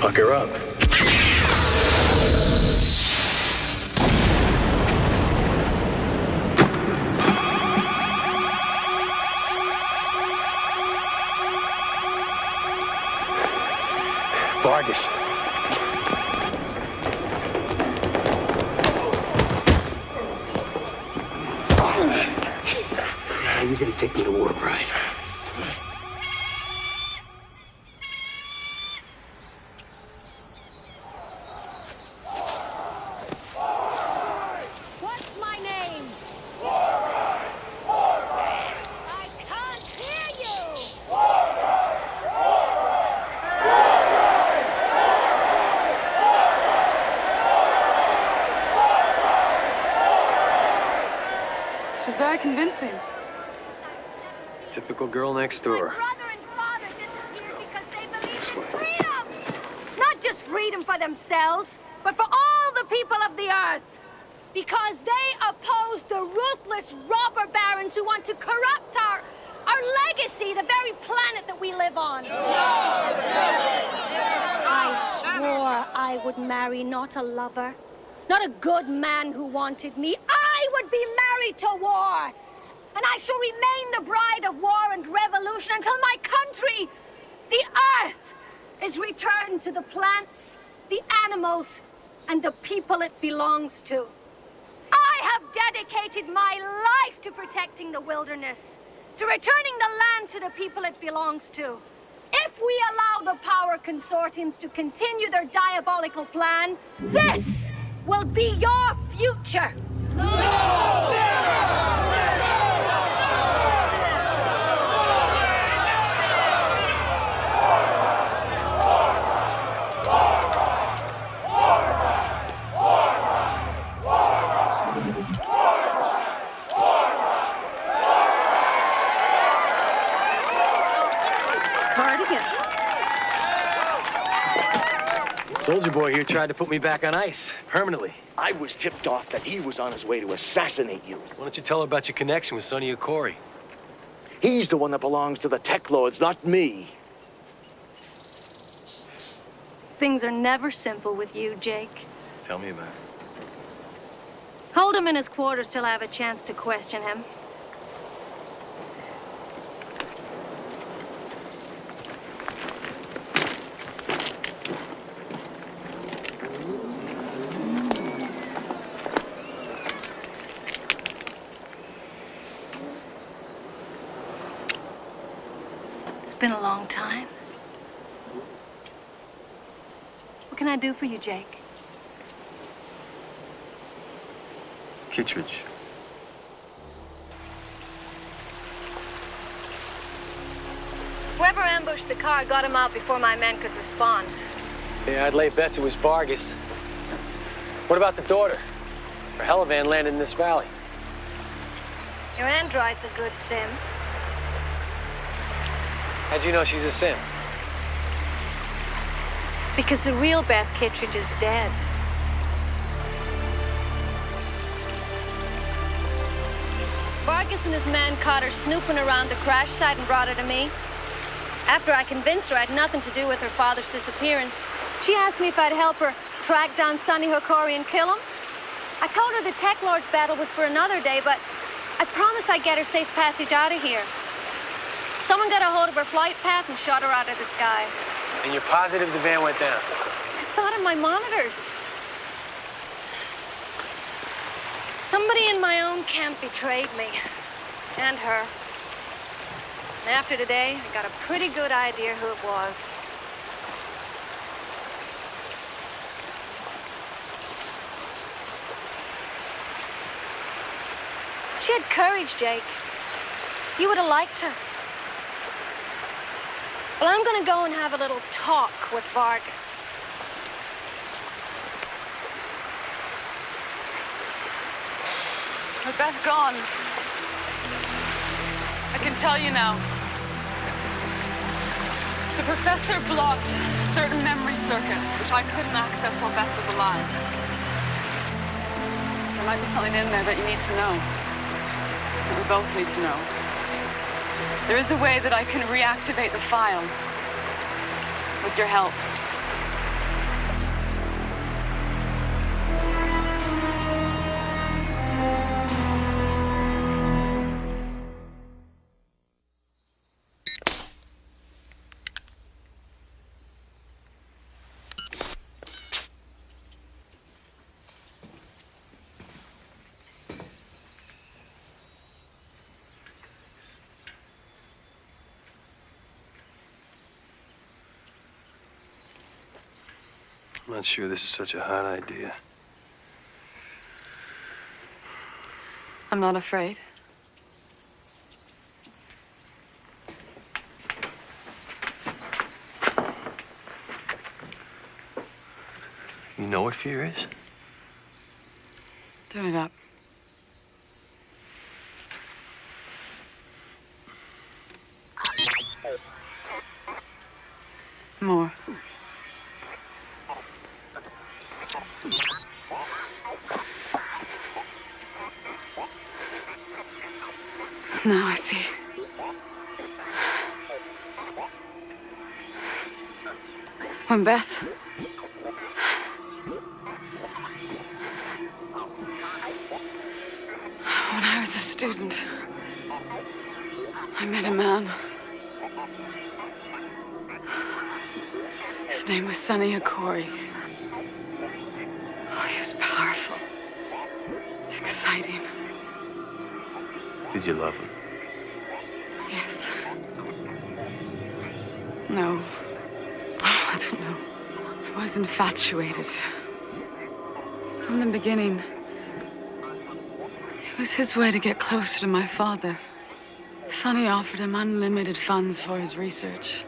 Pucker up. Vargas. You're gonna take me to Warbright. What's my name? I can't hear you! Higginson. Typical girl next door. Brother and father disappeared because they believed in freedom! Not just freedom for themselves, but for all the people of the earth. Because they oppose the ruthless robber barons who want to corrupt our legacy, the very planet that we live on. I swore I would marry not a lover, not a good man who wanted me. I would be married to war. And I shall remain the bride of war and revolution until my country, the earth, is returned to the plants, the animals, and the people it belongs to. I have dedicated my life to protecting the wilderness, to returning the land to the people it belongs to. If we allow the power consortiums to continue their diabolical plan, this will be your future. Soldier boy here tried to put me back on ice, permanently. I was tipped off that he was on his way to assassinate you. Why don't you tell her about your connection with Sonny Corey? He's the one that belongs to the tech lords, not me. Things are never simple with you, Jake. Tell me about it. Hold him in his quarters till I have a chance to question him. It's been a long time. What can I do for you, Jake? Kittredge. Whoever ambushed the car got him out before my men could respond. Yeah, I'd lay bets it was Vargas. What about the daughter? Her helivan landed in this valley. Your android's a good sim. How'd you know she's a sim? Because the real Beth Kittredge is dead. Vargas and his men caught her snooping around the crash site and brought her to me. After I convinced her I had nothing to do with her father's disappearance, she asked me if I'd help her track down Sonny Corey and kill him. I told her the Tech Lord's battle was for another day, but I promised I'd get her safe passage out of here. Someone got a hold of her flight path and shot her out of the sky. And you're positive the van went down? I saw it on my monitors. Somebody in my own camp betrayed me. And her. And after today, I got a pretty good idea who it was. She had courage, Jake. You would have liked her. Well, I'm gonna go and have a little talk with Vargas. With Beth gone, I can tell you now. The professor blocked certain memory circuits, which I couldn't access while Beth was alive. There might be something in there that you need to know. That we both need to know. There is a way that I can reactivate the file with your help. I'm not sure this is such a hot idea. I'm not afraid. You know what fear is? Turn it up. Now I see. When Beth... When I was a student, I met a man. His name was Sonny Akori. Oh, he was powerful, exciting. Did you love him? Yes. No. Oh, I don't know. I was infatuated. From the beginning, it was his way to get closer to my father. Sonny offered him unlimited funds for his research,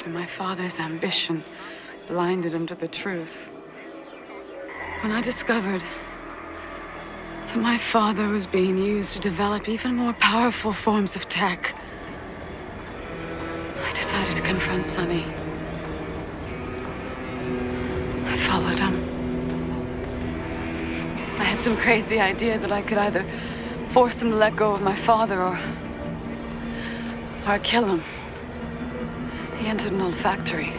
and my father's ambition blinded him to the truth. When I discovered that my father was being used to develop even more powerful forms of tech, I decided to confront Sonny. I followed him. I had some crazy idea that I could either force him to let go of my father or I'd kill him. He entered an old factory.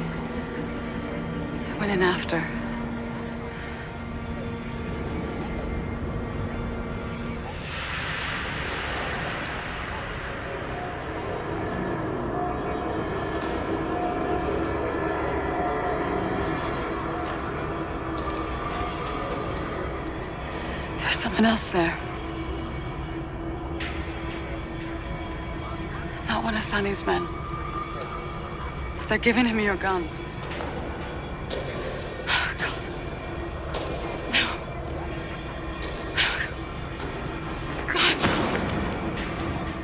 I went in after. There's someone else there. Not one of Sonny's men. They're giving him your gun. Oh, God. No. God.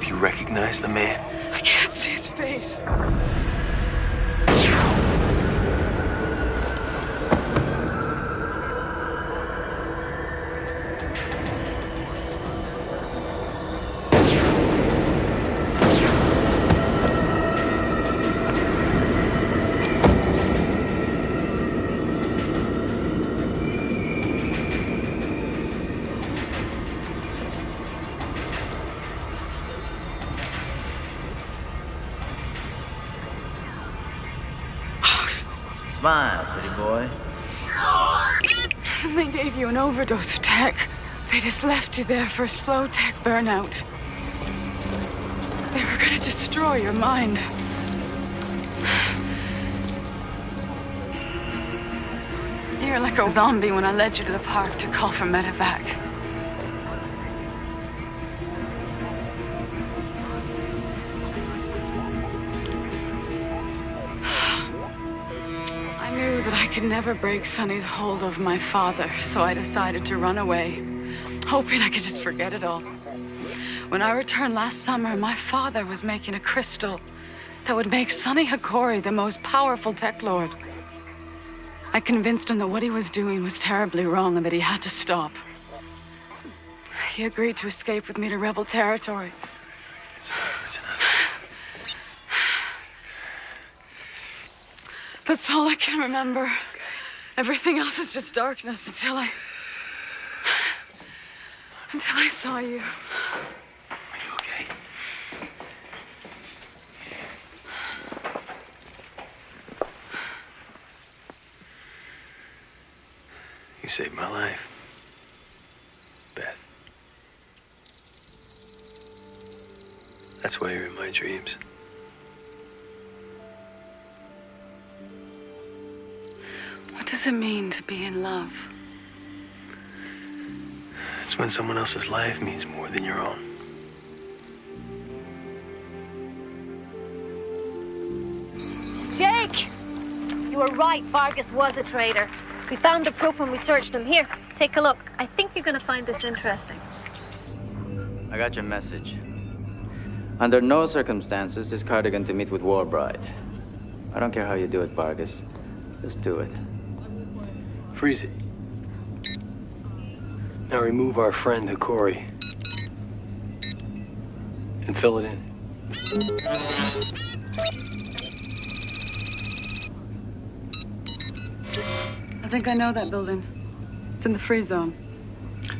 Do you recognize the man? I can't see his face. Smile, pretty boy. And they gave you an overdose of tech. They just left you there for a slow tech burnout. They were gonna destroy your mind. You were like a zombie when I led you to the park to call for medevac. I could never break Sonny's hold over my father, so I decided to run away, hoping I could just forget it all. When I returned last summer, my father was making a crystal that would make Sonny Akori the most powerful tech lord. I convinced him that what he was doing was terribly wrong and that he had to stop. He agreed to escape with me to rebel territory. That's all I can remember. Everything else is just darkness until I saw you. Are you okay? You saved my life, Beth. That's why you're in my dreams. What does it mean to be in love? It's when someone else's life means more than your own. Jake! You were right, Vargas was a traitor. We found the proof when we searched him. Here, take a look. I think you're gonna find this interesting. I got your message. Under no circumstances is Cardigan to meet with Warbride. I don't care how you do it, Vargas. Just do it. Freeze it. Now remove our friend Akori and fill it in. I think I know that building. It's It's in the free zone.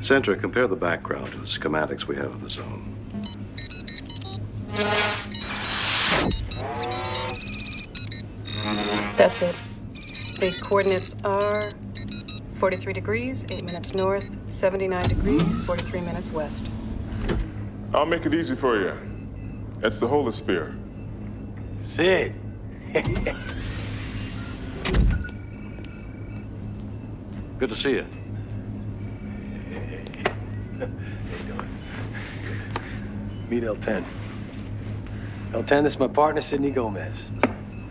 Sandra, compare the background to the schematics we have of the zone. That's it. The coordinates are 43 degrees, 8 minutes north, 79 degrees, 43 minutes west. I'll make it easy for you. That's the holosphere. Sid. Good to see you. Meet L10. L10, this is my partner, Sidney Gomez.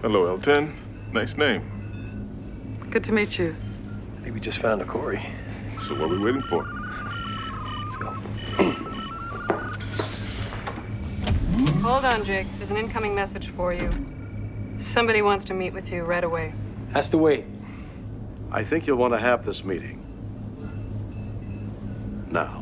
Hello, L10. Nice name. Good to meet you. I think we just found a quarry. So what are we waiting for? Let's go. Hold on, Jake. There's an incoming message for you. Somebody wants to meet with you right away. Has to wait. I think you'll want to have this meeting. Now.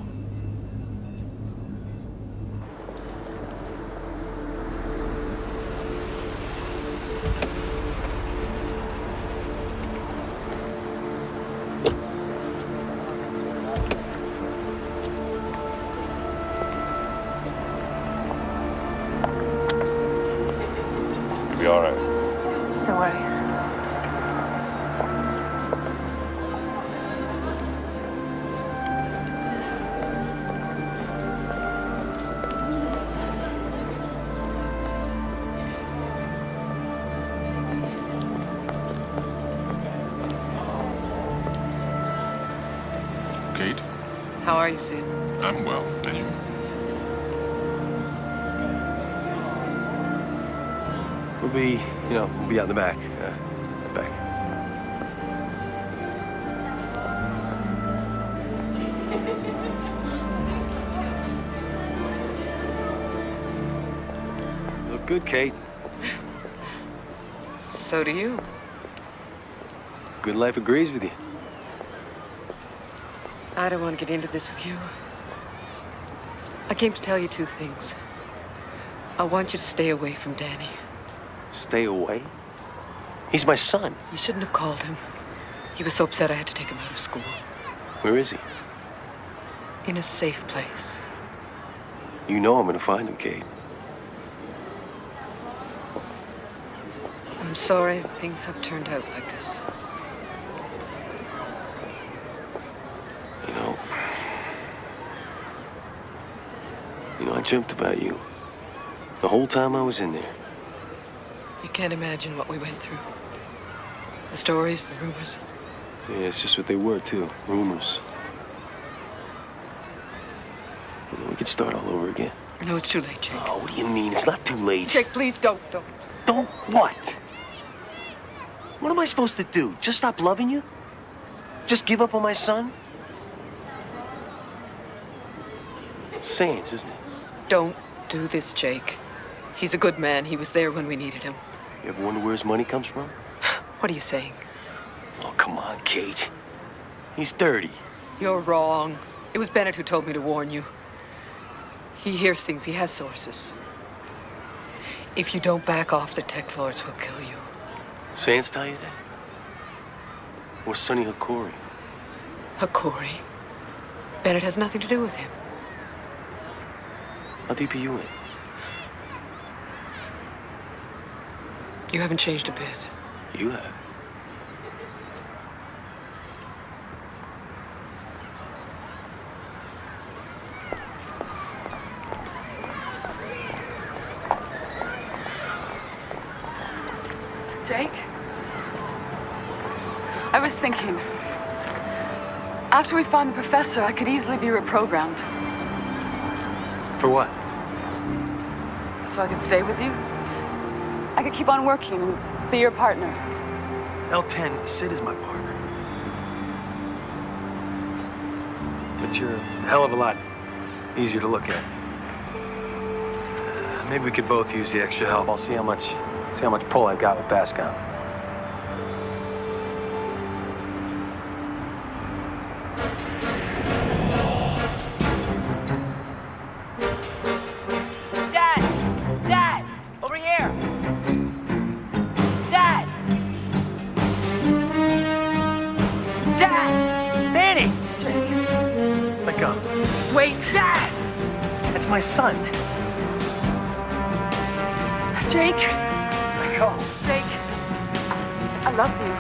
Be all right. Don't worry. Kate? How are you, Sid? I'm well. And you? We'll be out in the back. Back. Look good, Kate. So do you. Good life agrees with you. I don't want to get into this with you. I came to tell you two things. I want you to stay away from Danny. Stay away? He's my son. You shouldn't have called him. He was so upset I had to take him out of school. Where is he? In a safe place. You know I'm gonna find him, Kate. I'm sorry things have turned out like this. You know, I dreamt about you. The whole time I was in there. You can't imagine what we went through. The stories, the rumors. Yeah, it's just what they were, too. Rumors. You know, we could start all over again. No, it's too late, Jake. Oh, what do you mean? It's not too late. Jake, please don't. Don't what? What am I supposed to do? Just stop loving you? Just give up on my son? Sans, isn't it? Don't do this, Jake. He's a good man. He was there when we needed him. You ever wonder where his money comes from? What are you saying? Oh, come on, Kate. He's dirty. You're wrong. It was Bennett who told me to warn you. He hears things. He has sources. If you don't back off, the tech lords will kill you. Sans tell you that? Or Sonny Hakori? Hakori? Bennett has nothing to do with him. How deep are you in? You haven't changed a bit. You have. Jake? I was thinking, after we find the professor, I could easily be reprogrammed. For what? So I could stay with you? I could keep on working and be your partner. L10, Sid is my partner. But you're a hell of a lot easier to look at. Maybe we could both use the extra help. I'll see how much pull I've got with Bascom. Dad! Over here! Dad! Dad! Danny! Wait! Dad! That's my son. Jake. Let go. Jake. I love you.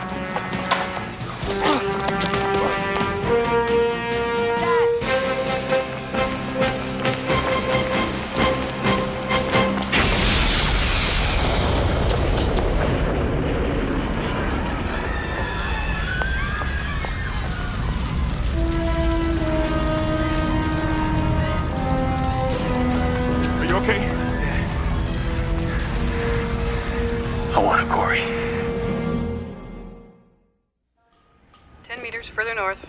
Are you okay? I want a Corey. 10 meters further north.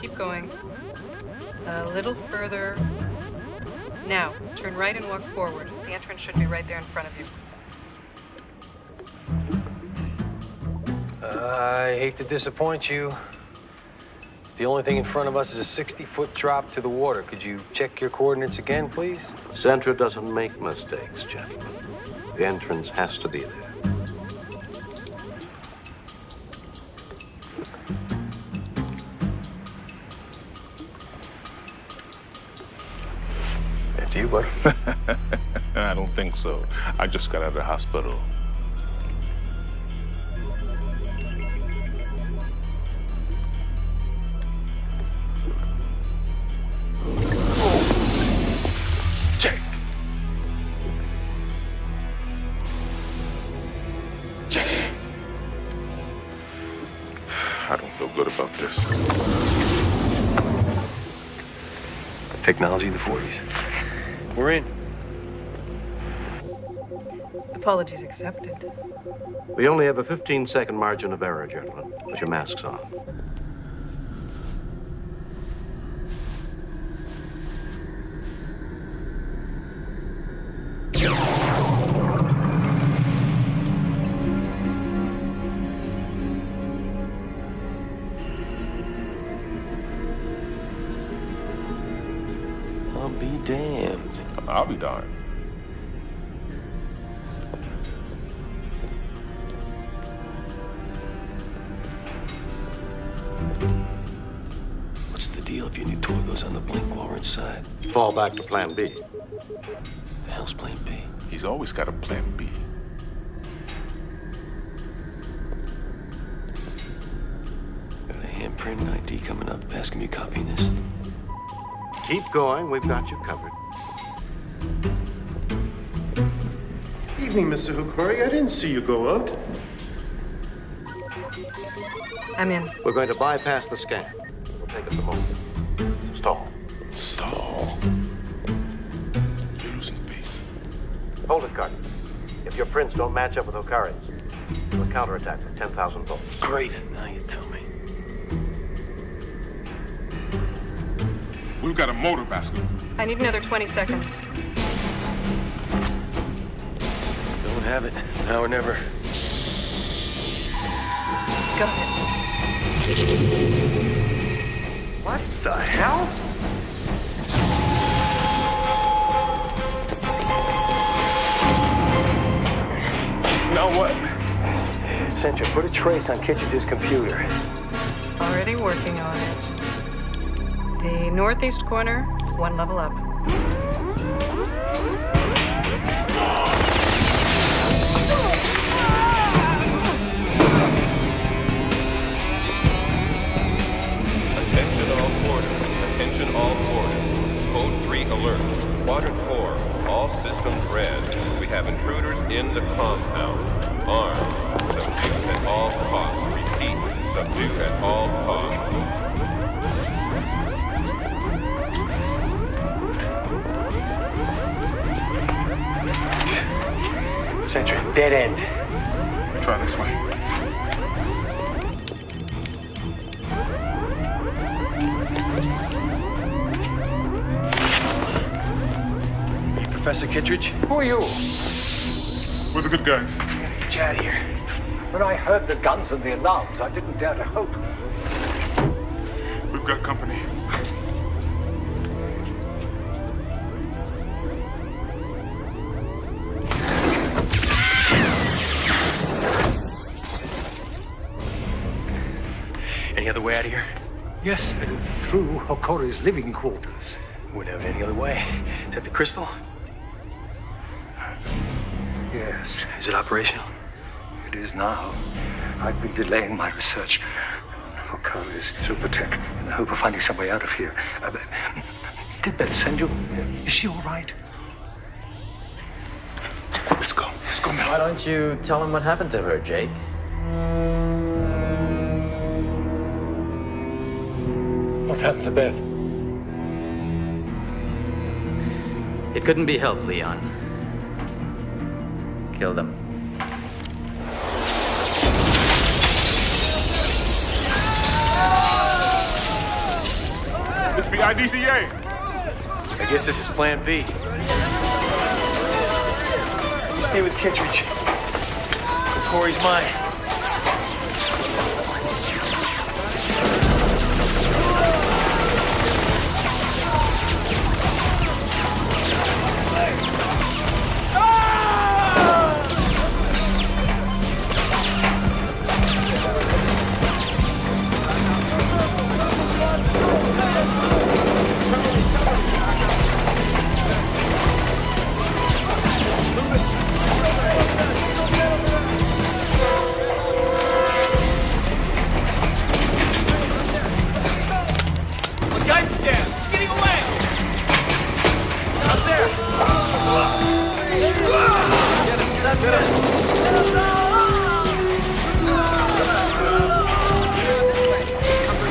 Keep going. A little further. Now, turn right and walk forward. The entrance should be right there in front of you. I hate to disappoint you. The only thing in front of us is a 60-foot drop to the water. Could you check your coordinates again, please? Centra doesn't make mistakes, gentlemen. The entrance has to be there. After you, bud. I don't think so. I just got out of the hospital. Jake! Jake! I don't feel good about this. Technology of the 40s. We're in. Apologies accepted. We only have a 15-second margin of error, gentlemen. Put your masks on. I'll be damned. I'll be darned. What's the deal if your new toy goes on the blink while we're inside? Fall back to plan B. The hell's plan B? He's always got a plan B. Got a handprint and ID coming up. Asking me copying this. Keep going. We've got you covered. Evening, Mr. Hukori. I didn't see you go out. I'm in. We're going to bypass the scan. We'll take us a moment. Stall. Stall. You're losing face. Hold it, Carter. If your prints don't match up with Hukari's, we'll counterattack with 10,000 volts. Great. Now you tell me. We've got a motor basket. I need another 20 seconds. Don't have it. Now or never. Go ahead. What the hell? Now what? Centra, put a trace on Kittredge's computer. Already working on it. The northeast corner, one level up. Attention all quarters. Attention all quarters. Code 3 alert. Quadrant 4. All systems red. We have intruders in the compound. Armed. Subdue at all costs. Repeat. Subdue at all costs. Centra, dead end. Try this way. Hey, Professor Kittredge? Who are you? We're the good guys. Get you out of here. When I heard the guns and the alarms, I didn't dare to hope. We've got company. Any other way out of here? Yes, through Hokori's living quarters. Wouldn't have it any other way. Is that the crystal? Yes. Is it operational? It is now. I've been delaying my research on Hokori's super tech in the hope of finding some way out of here. Did Beth send you? Is she all right? Let's go. Let's go now. Why don't you tell him what happened to her, Jake? What happened to Beth? It couldn't be helped, Leon. Killed him. This be IDCA. I guess this is Plan B. You stay with Kittredge. Corey's mine.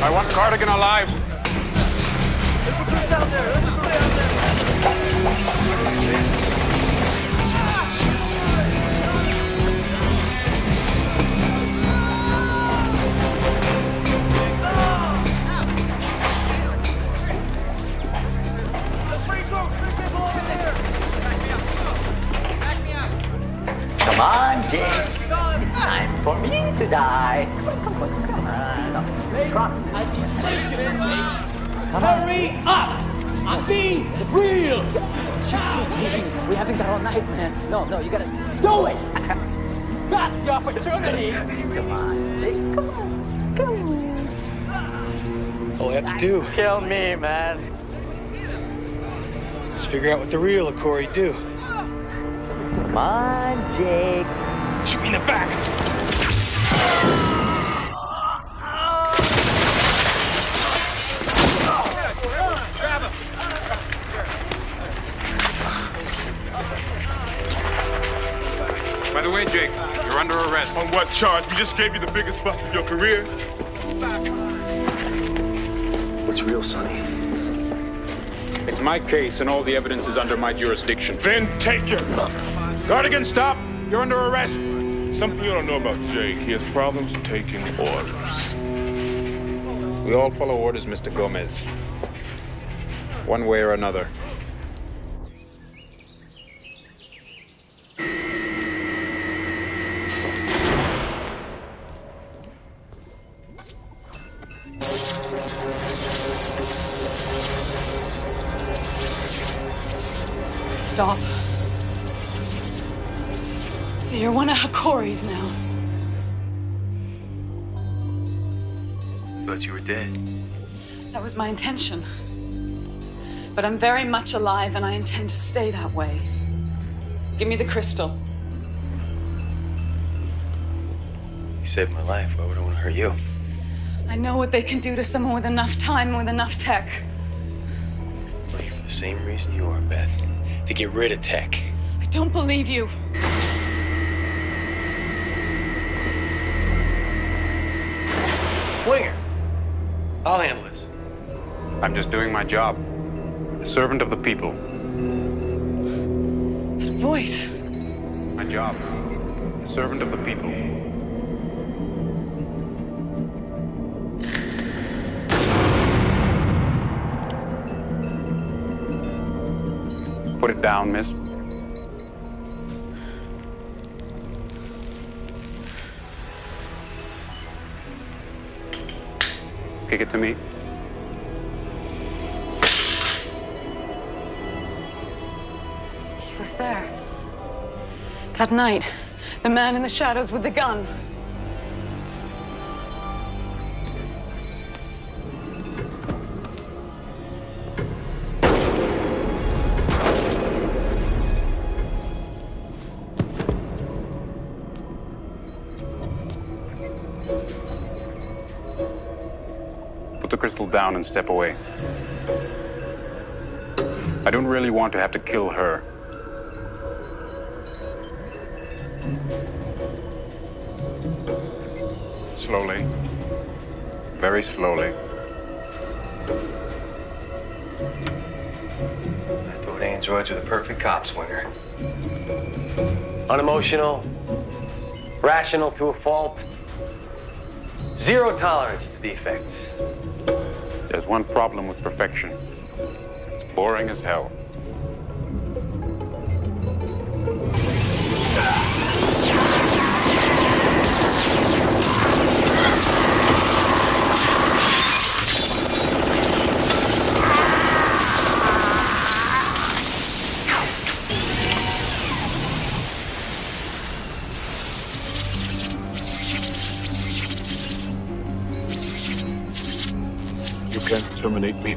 I want Cardigan alive. Come on, Jake. It's time for me to die. Come on. I'll be sensitive, Jake. Hurry up! I'm being real. We haven't got all night, man. No, you gotta Do it! Got the opportunity. Come on, Jake. Come on. All we have to do Kill me, man. is figure out what the real Corey do. Come on, Jake. Shoot me in the back. By the way, Jake, you're under arrest. On what charge? We just gave you the biggest bust of your career. What's real, Sonny? It's my case, and all the evidence is under my jurisdiction. Then take your... Cardigan, stop! You're under arrest. Something you don't know about Jake. He has problems taking orders. We all follow orders, Mr. Gomez. One way or another. Stop. So you're one of Hokori's now. Thought you were dead. That was my intention. But I'm very much alive, and I intend to stay that way. Give me the crystal. You saved my life. Why would I want to hurt you? I know what they can do to someone with enough time and with enough tech. I'm here for the same reason you are, Beth. To get rid of tech. I don't believe you. Winger. I'll handle this. I'm just doing my job. A servant of the people. That voice. My job. A servant of the people. Put it down, miss. Kick it to me. He was there. That night, the man in the shadows with the gun. Put the crystal down and step away. I don't really want to have to kill her. Slowly. Very slowly. I thought androids were the perfect cop swinger. Unemotional, rational to a fault, zero tolerance to defects. There's one problem with perfection. It's boring as hell. Terminate me.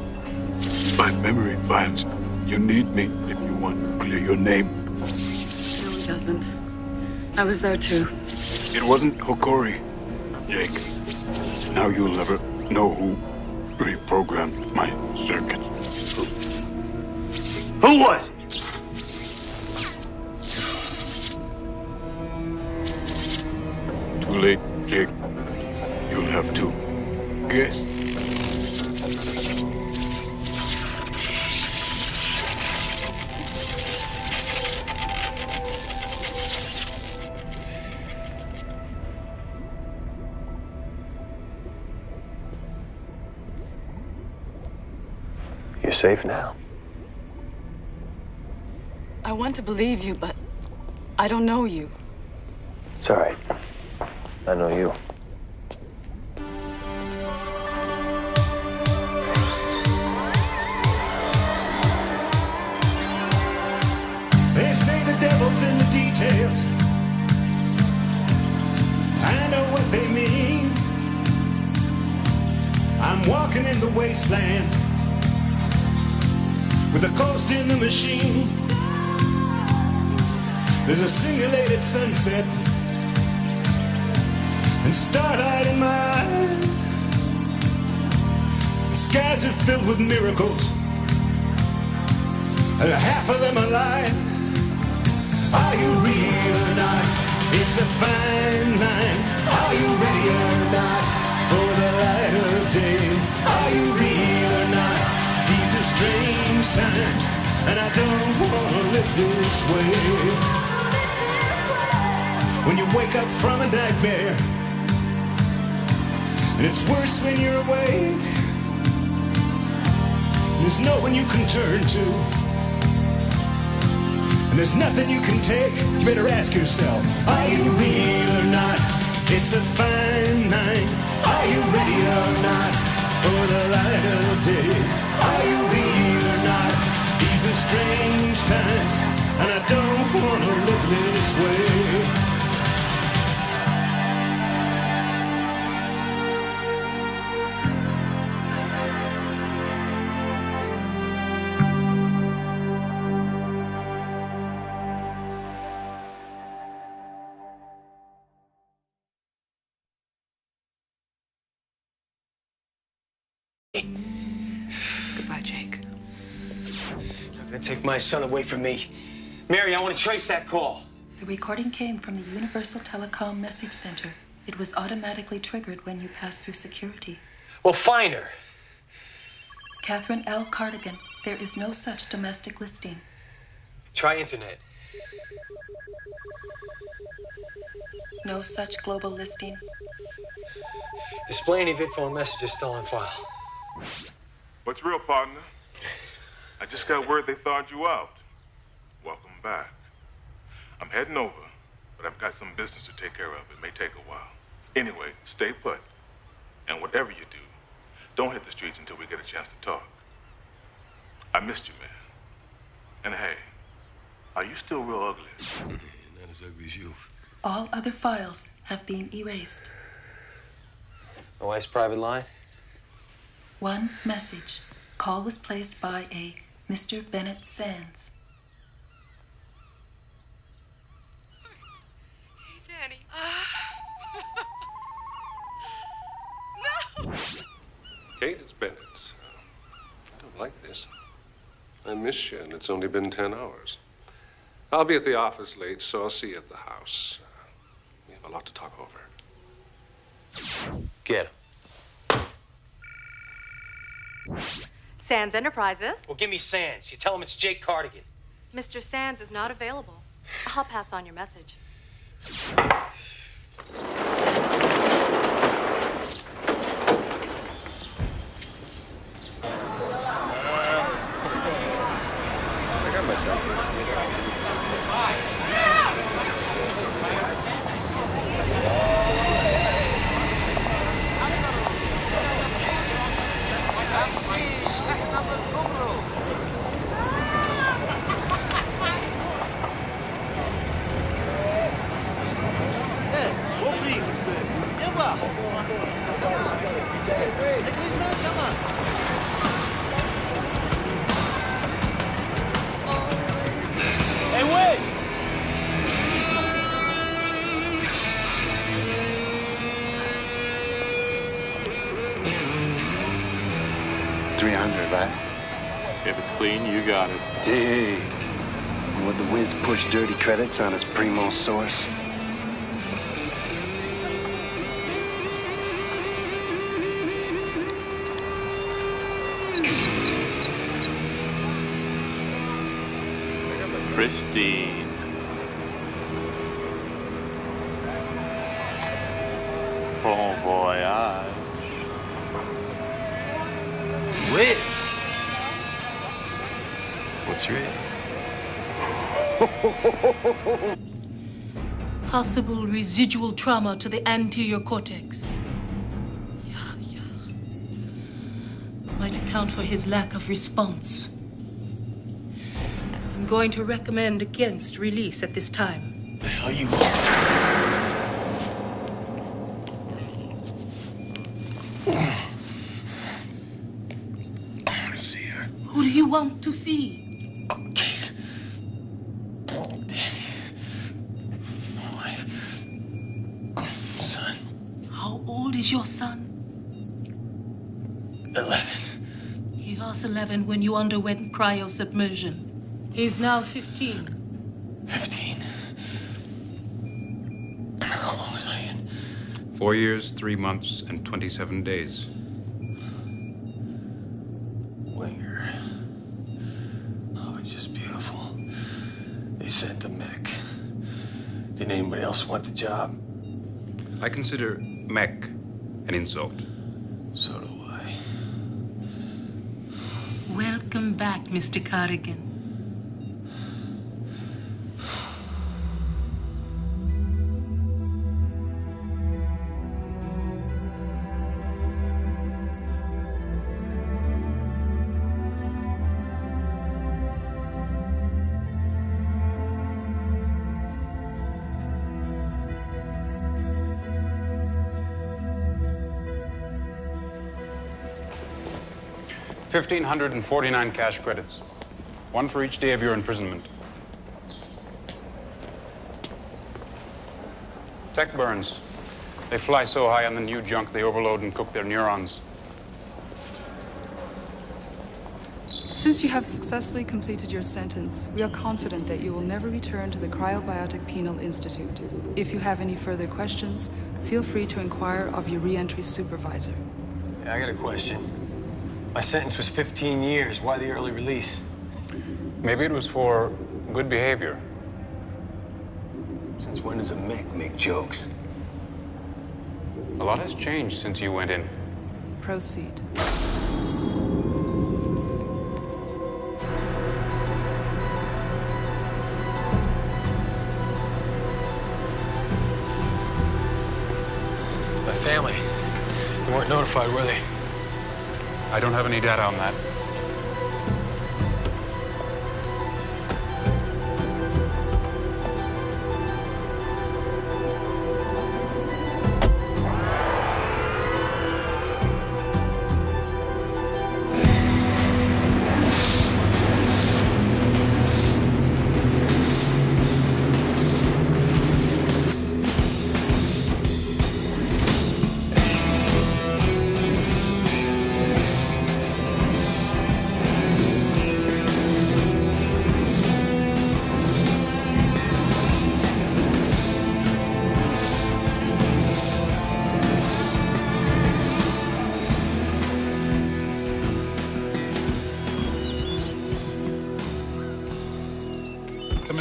My memory files. You need me if you want to clear your name. No, he doesn't. I was there too. It wasn't Hokori, Jake. Now you'll never know who reprogrammed my circuits. Who was it? Too late, Jake. You'll have to guess. You're safe now. I want to believe you, but I don't know you. It's all right. I know you. They say the devil's in the details. I know what they mean. I'm walking in the wasteland with a ghost in the machine. There's a simulated sunset and starlight in my eyes. The skies are filled with miracles, and half of them are lying. Are you real or not? It's a fine line. Are you ready or not for the light of day? Are you real or not? These are strange times, and I don't want to live this way. When you wake up from a nightmare, and it's worse when you're awake, there's no one you can turn to, and there's nothing you can take. You better ask yourself, are you real or not? It's a fine line. Are you ready or not for the light of day? Are you real or not? These are strange times, and I don't want to live this way. Goodbye, Jake. You're not gonna take my son away from me. Mary, I want to trace that call. The recording came from the Universal Telecom Message Center. It was automatically triggered when you passed through security. Well, find her. Catherine L. Cardigan, there is no such domestic listing. Try internet. No such global listing. Display any VidPhone messages still on file. What's real, partner? I just got word they thawed you out. Welcome back. I'm heading over, but I've got some business to take care of. It may take a while. Anyway, stay put. And whatever you do, don't hit the streets until we get a chance to talk. I missed you, man. And hey, are you still real ugly? Not as ugly as you. All other files have been erased. My wife's private line? One message. Call was placed by a Mr. Bennett Sands. Hey, Danny. No! Kate, it's Bennett. I don't like this. I miss you, and it's only been 10 hours. I'll be at the office late, so I'll see you at the house. We have a lot to talk over. Get him. Sands Enterprises. Well, give me Sands. You tell him it's Jake Cardigan. Mr. Sands is not available. I'll pass on your message. If it's clean, you got it. Hey, would the Wiz push dirty credits on his primo source? Pristine. Bon voyage. Wiz! What's your age? Possible residual trauma to the anterior cortex. Might account for his lack of response. I'm going to recommend against release at this time. The hell you are? I want to see her. Who do you want to see? Kate. Oh, Daddy. My wife. Son. How old is your son? 11. He was 11 when you underwent cryosubmersion. He's now 15. 15? How long was I in? 4 years, 3 months, and 27 days. Winger. Oh, just beautiful. They sent the mech. Did anybody else want the job? I consider mech an insult. So do I. Welcome back, Mr. Cardigan. $1,549 cash credits. One for each day of your imprisonment. Tech burns. They fly so high on the new junk, they overload and cook their neurons. Since you have successfully completed your sentence, we are confident that you will never return to the Cryobiotic Penal Institute. If you have any further questions, feel free to inquire of your re-entry supervisor. Yeah, I got a question. My sentence was 15 years. Why the early release? Maybe it was for good behavior. Since when does a mech make jokes? A lot has changed since you went in. Proceed. My family. They weren't notified, were they? I don't have any data on that.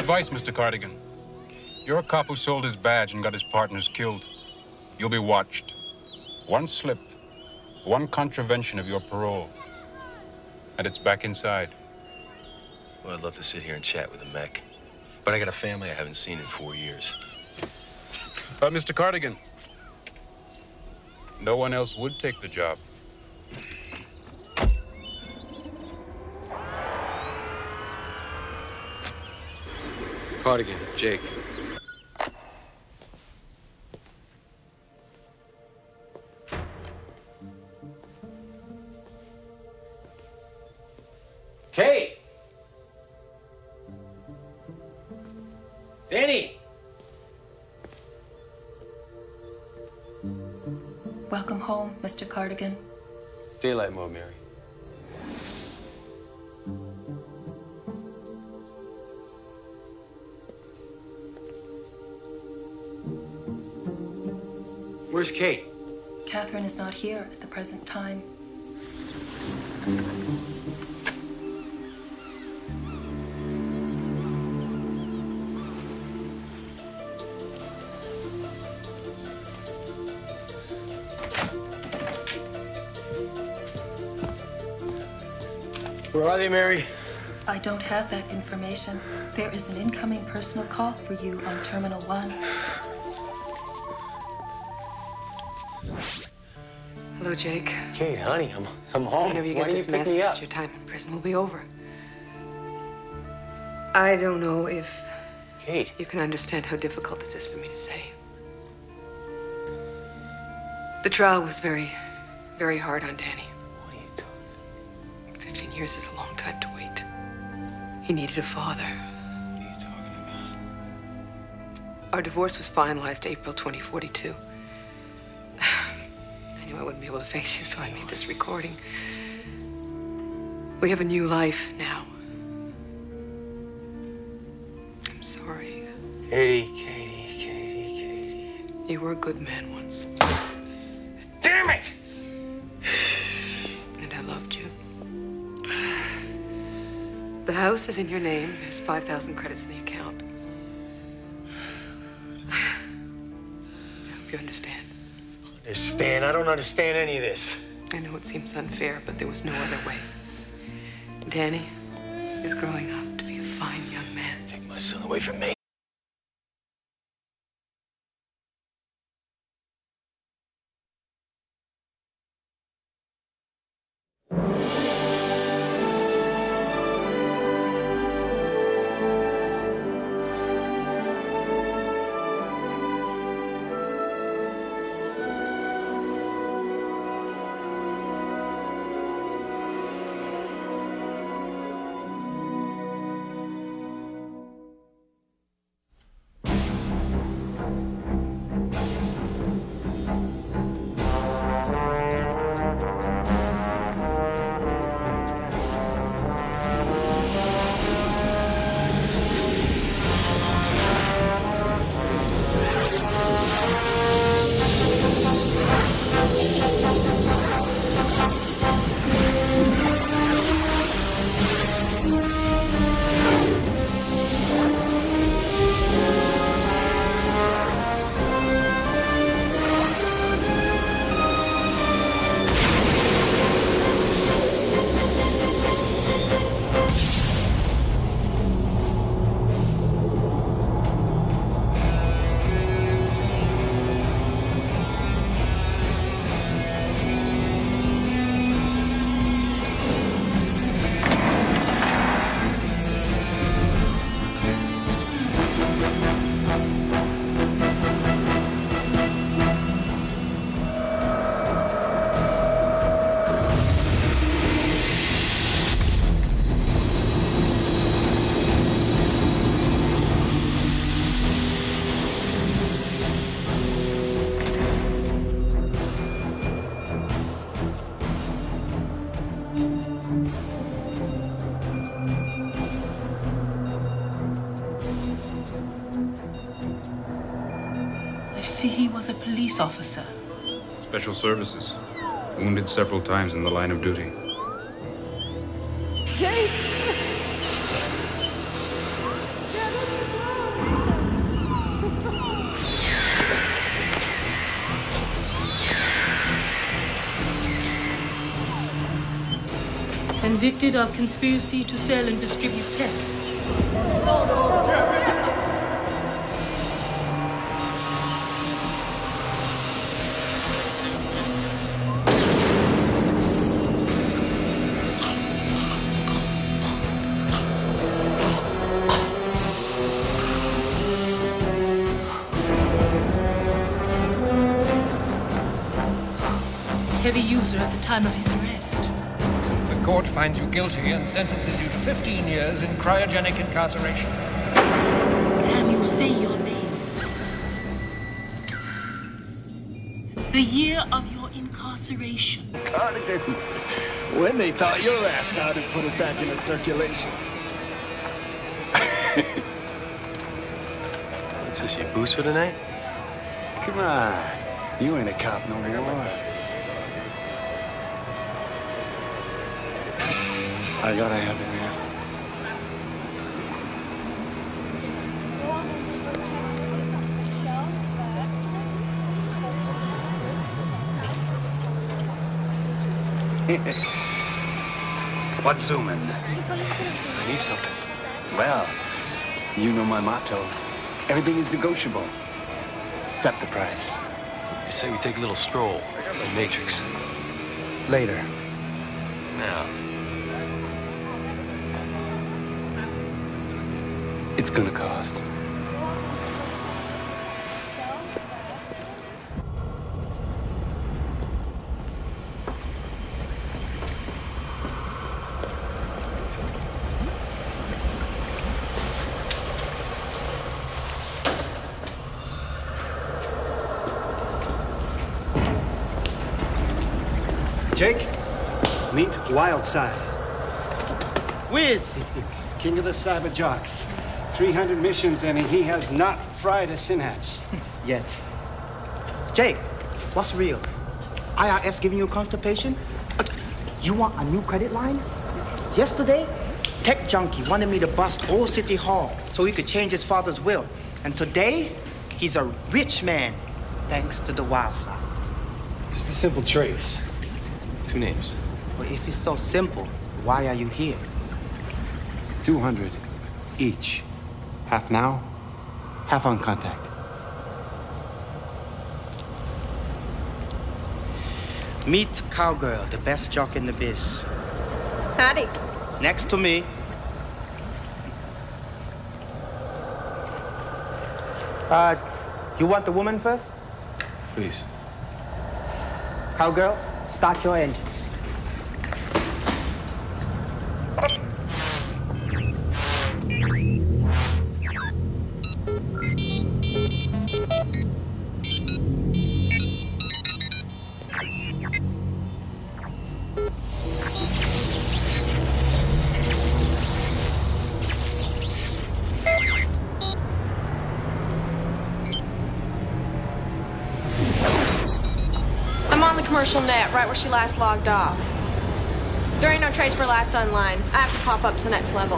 advice, Mr. Cardigan. You're a cop who sold his badge and got his partners killed. You'll be watched. One slip, one contravention of your parole, and it's back inside. Well, I'd love to sit here and chat with a mech, but I got a family I haven't seen in 4 years. Mr. Cardigan, no one else would take the job. Cardigan, Jake. Kate! Danny! Welcome home, Mr. Cardigan. Daylight mode, Mary. Where's Kate? Catherine is not here at the present time. Where are they, Mary? I don't have that information. There is an incoming personal call for you on Terminal 1. Hello, Jake. Kate, honey, I'm home. Whenever you Why get didn't this you pick me message, up? your time in prison will be over. I don't know if Kate, you can understand how difficult this is for me to say. The trial was very, very hard on Danny. What are you talking? 15 years is a long time to wait. He needed a father. What are you talking about? Our divorce was finalized April 2042. I knew I wouldn't be able to face you, so I made this recording. We have a new life now. I'm sorry. Katie. You were a good man once. Damn it! And I loved you. The house is in your name. There's 5,000 credits in the account. I hope you understand. I don't understand any of this. I know it seems unfair, but there was no other way. Danny is growing up to be a fine young man. Take my son away from me. See, he was a police officer. Special services. Wounded several times in the line of duty. Jake! Convicted of conspiracy to sell and distribute tech. Heavy user at the time of his arrest. The court finds you guilty and sentences you to 15 years in cryogenic incarceration. Can you say your name? The year of your incarceration. Cardigan, when they thought your ass out and put it back into circulation. Is this your boost for the night? Come on, you ain't a cop no more. I gotta have it, man. What's zooming? I need something. Well, you know my motto. Everything is negotiable, except the price. You say we take a little stroll. The Matrix. Later. Now. It's gonna cost. Jake, meet Wildside. Whiz! King of the Cyber Jocks. 300 missions and he has not fried a synapse. Yet. Jake, what's real? IRS giving you constipation? You want a new credit line? Yesterday, Tech Junkie wanted me to bust Old City Hall so he could change his father's will. And today, he's a rich man, thanks to the wild side. Just a simple trace. 2 names. Well, if it's so simple, why are you here? 200 each. Half now, half on contact. Meet Cowgirl, the best jock in the biz. Howdy. Next to me. You want the woman first? Please. Cowgirl, start your engines. Commercial net, right where she last logged off. There ain't no trace for last online. I have to pop up to the next level.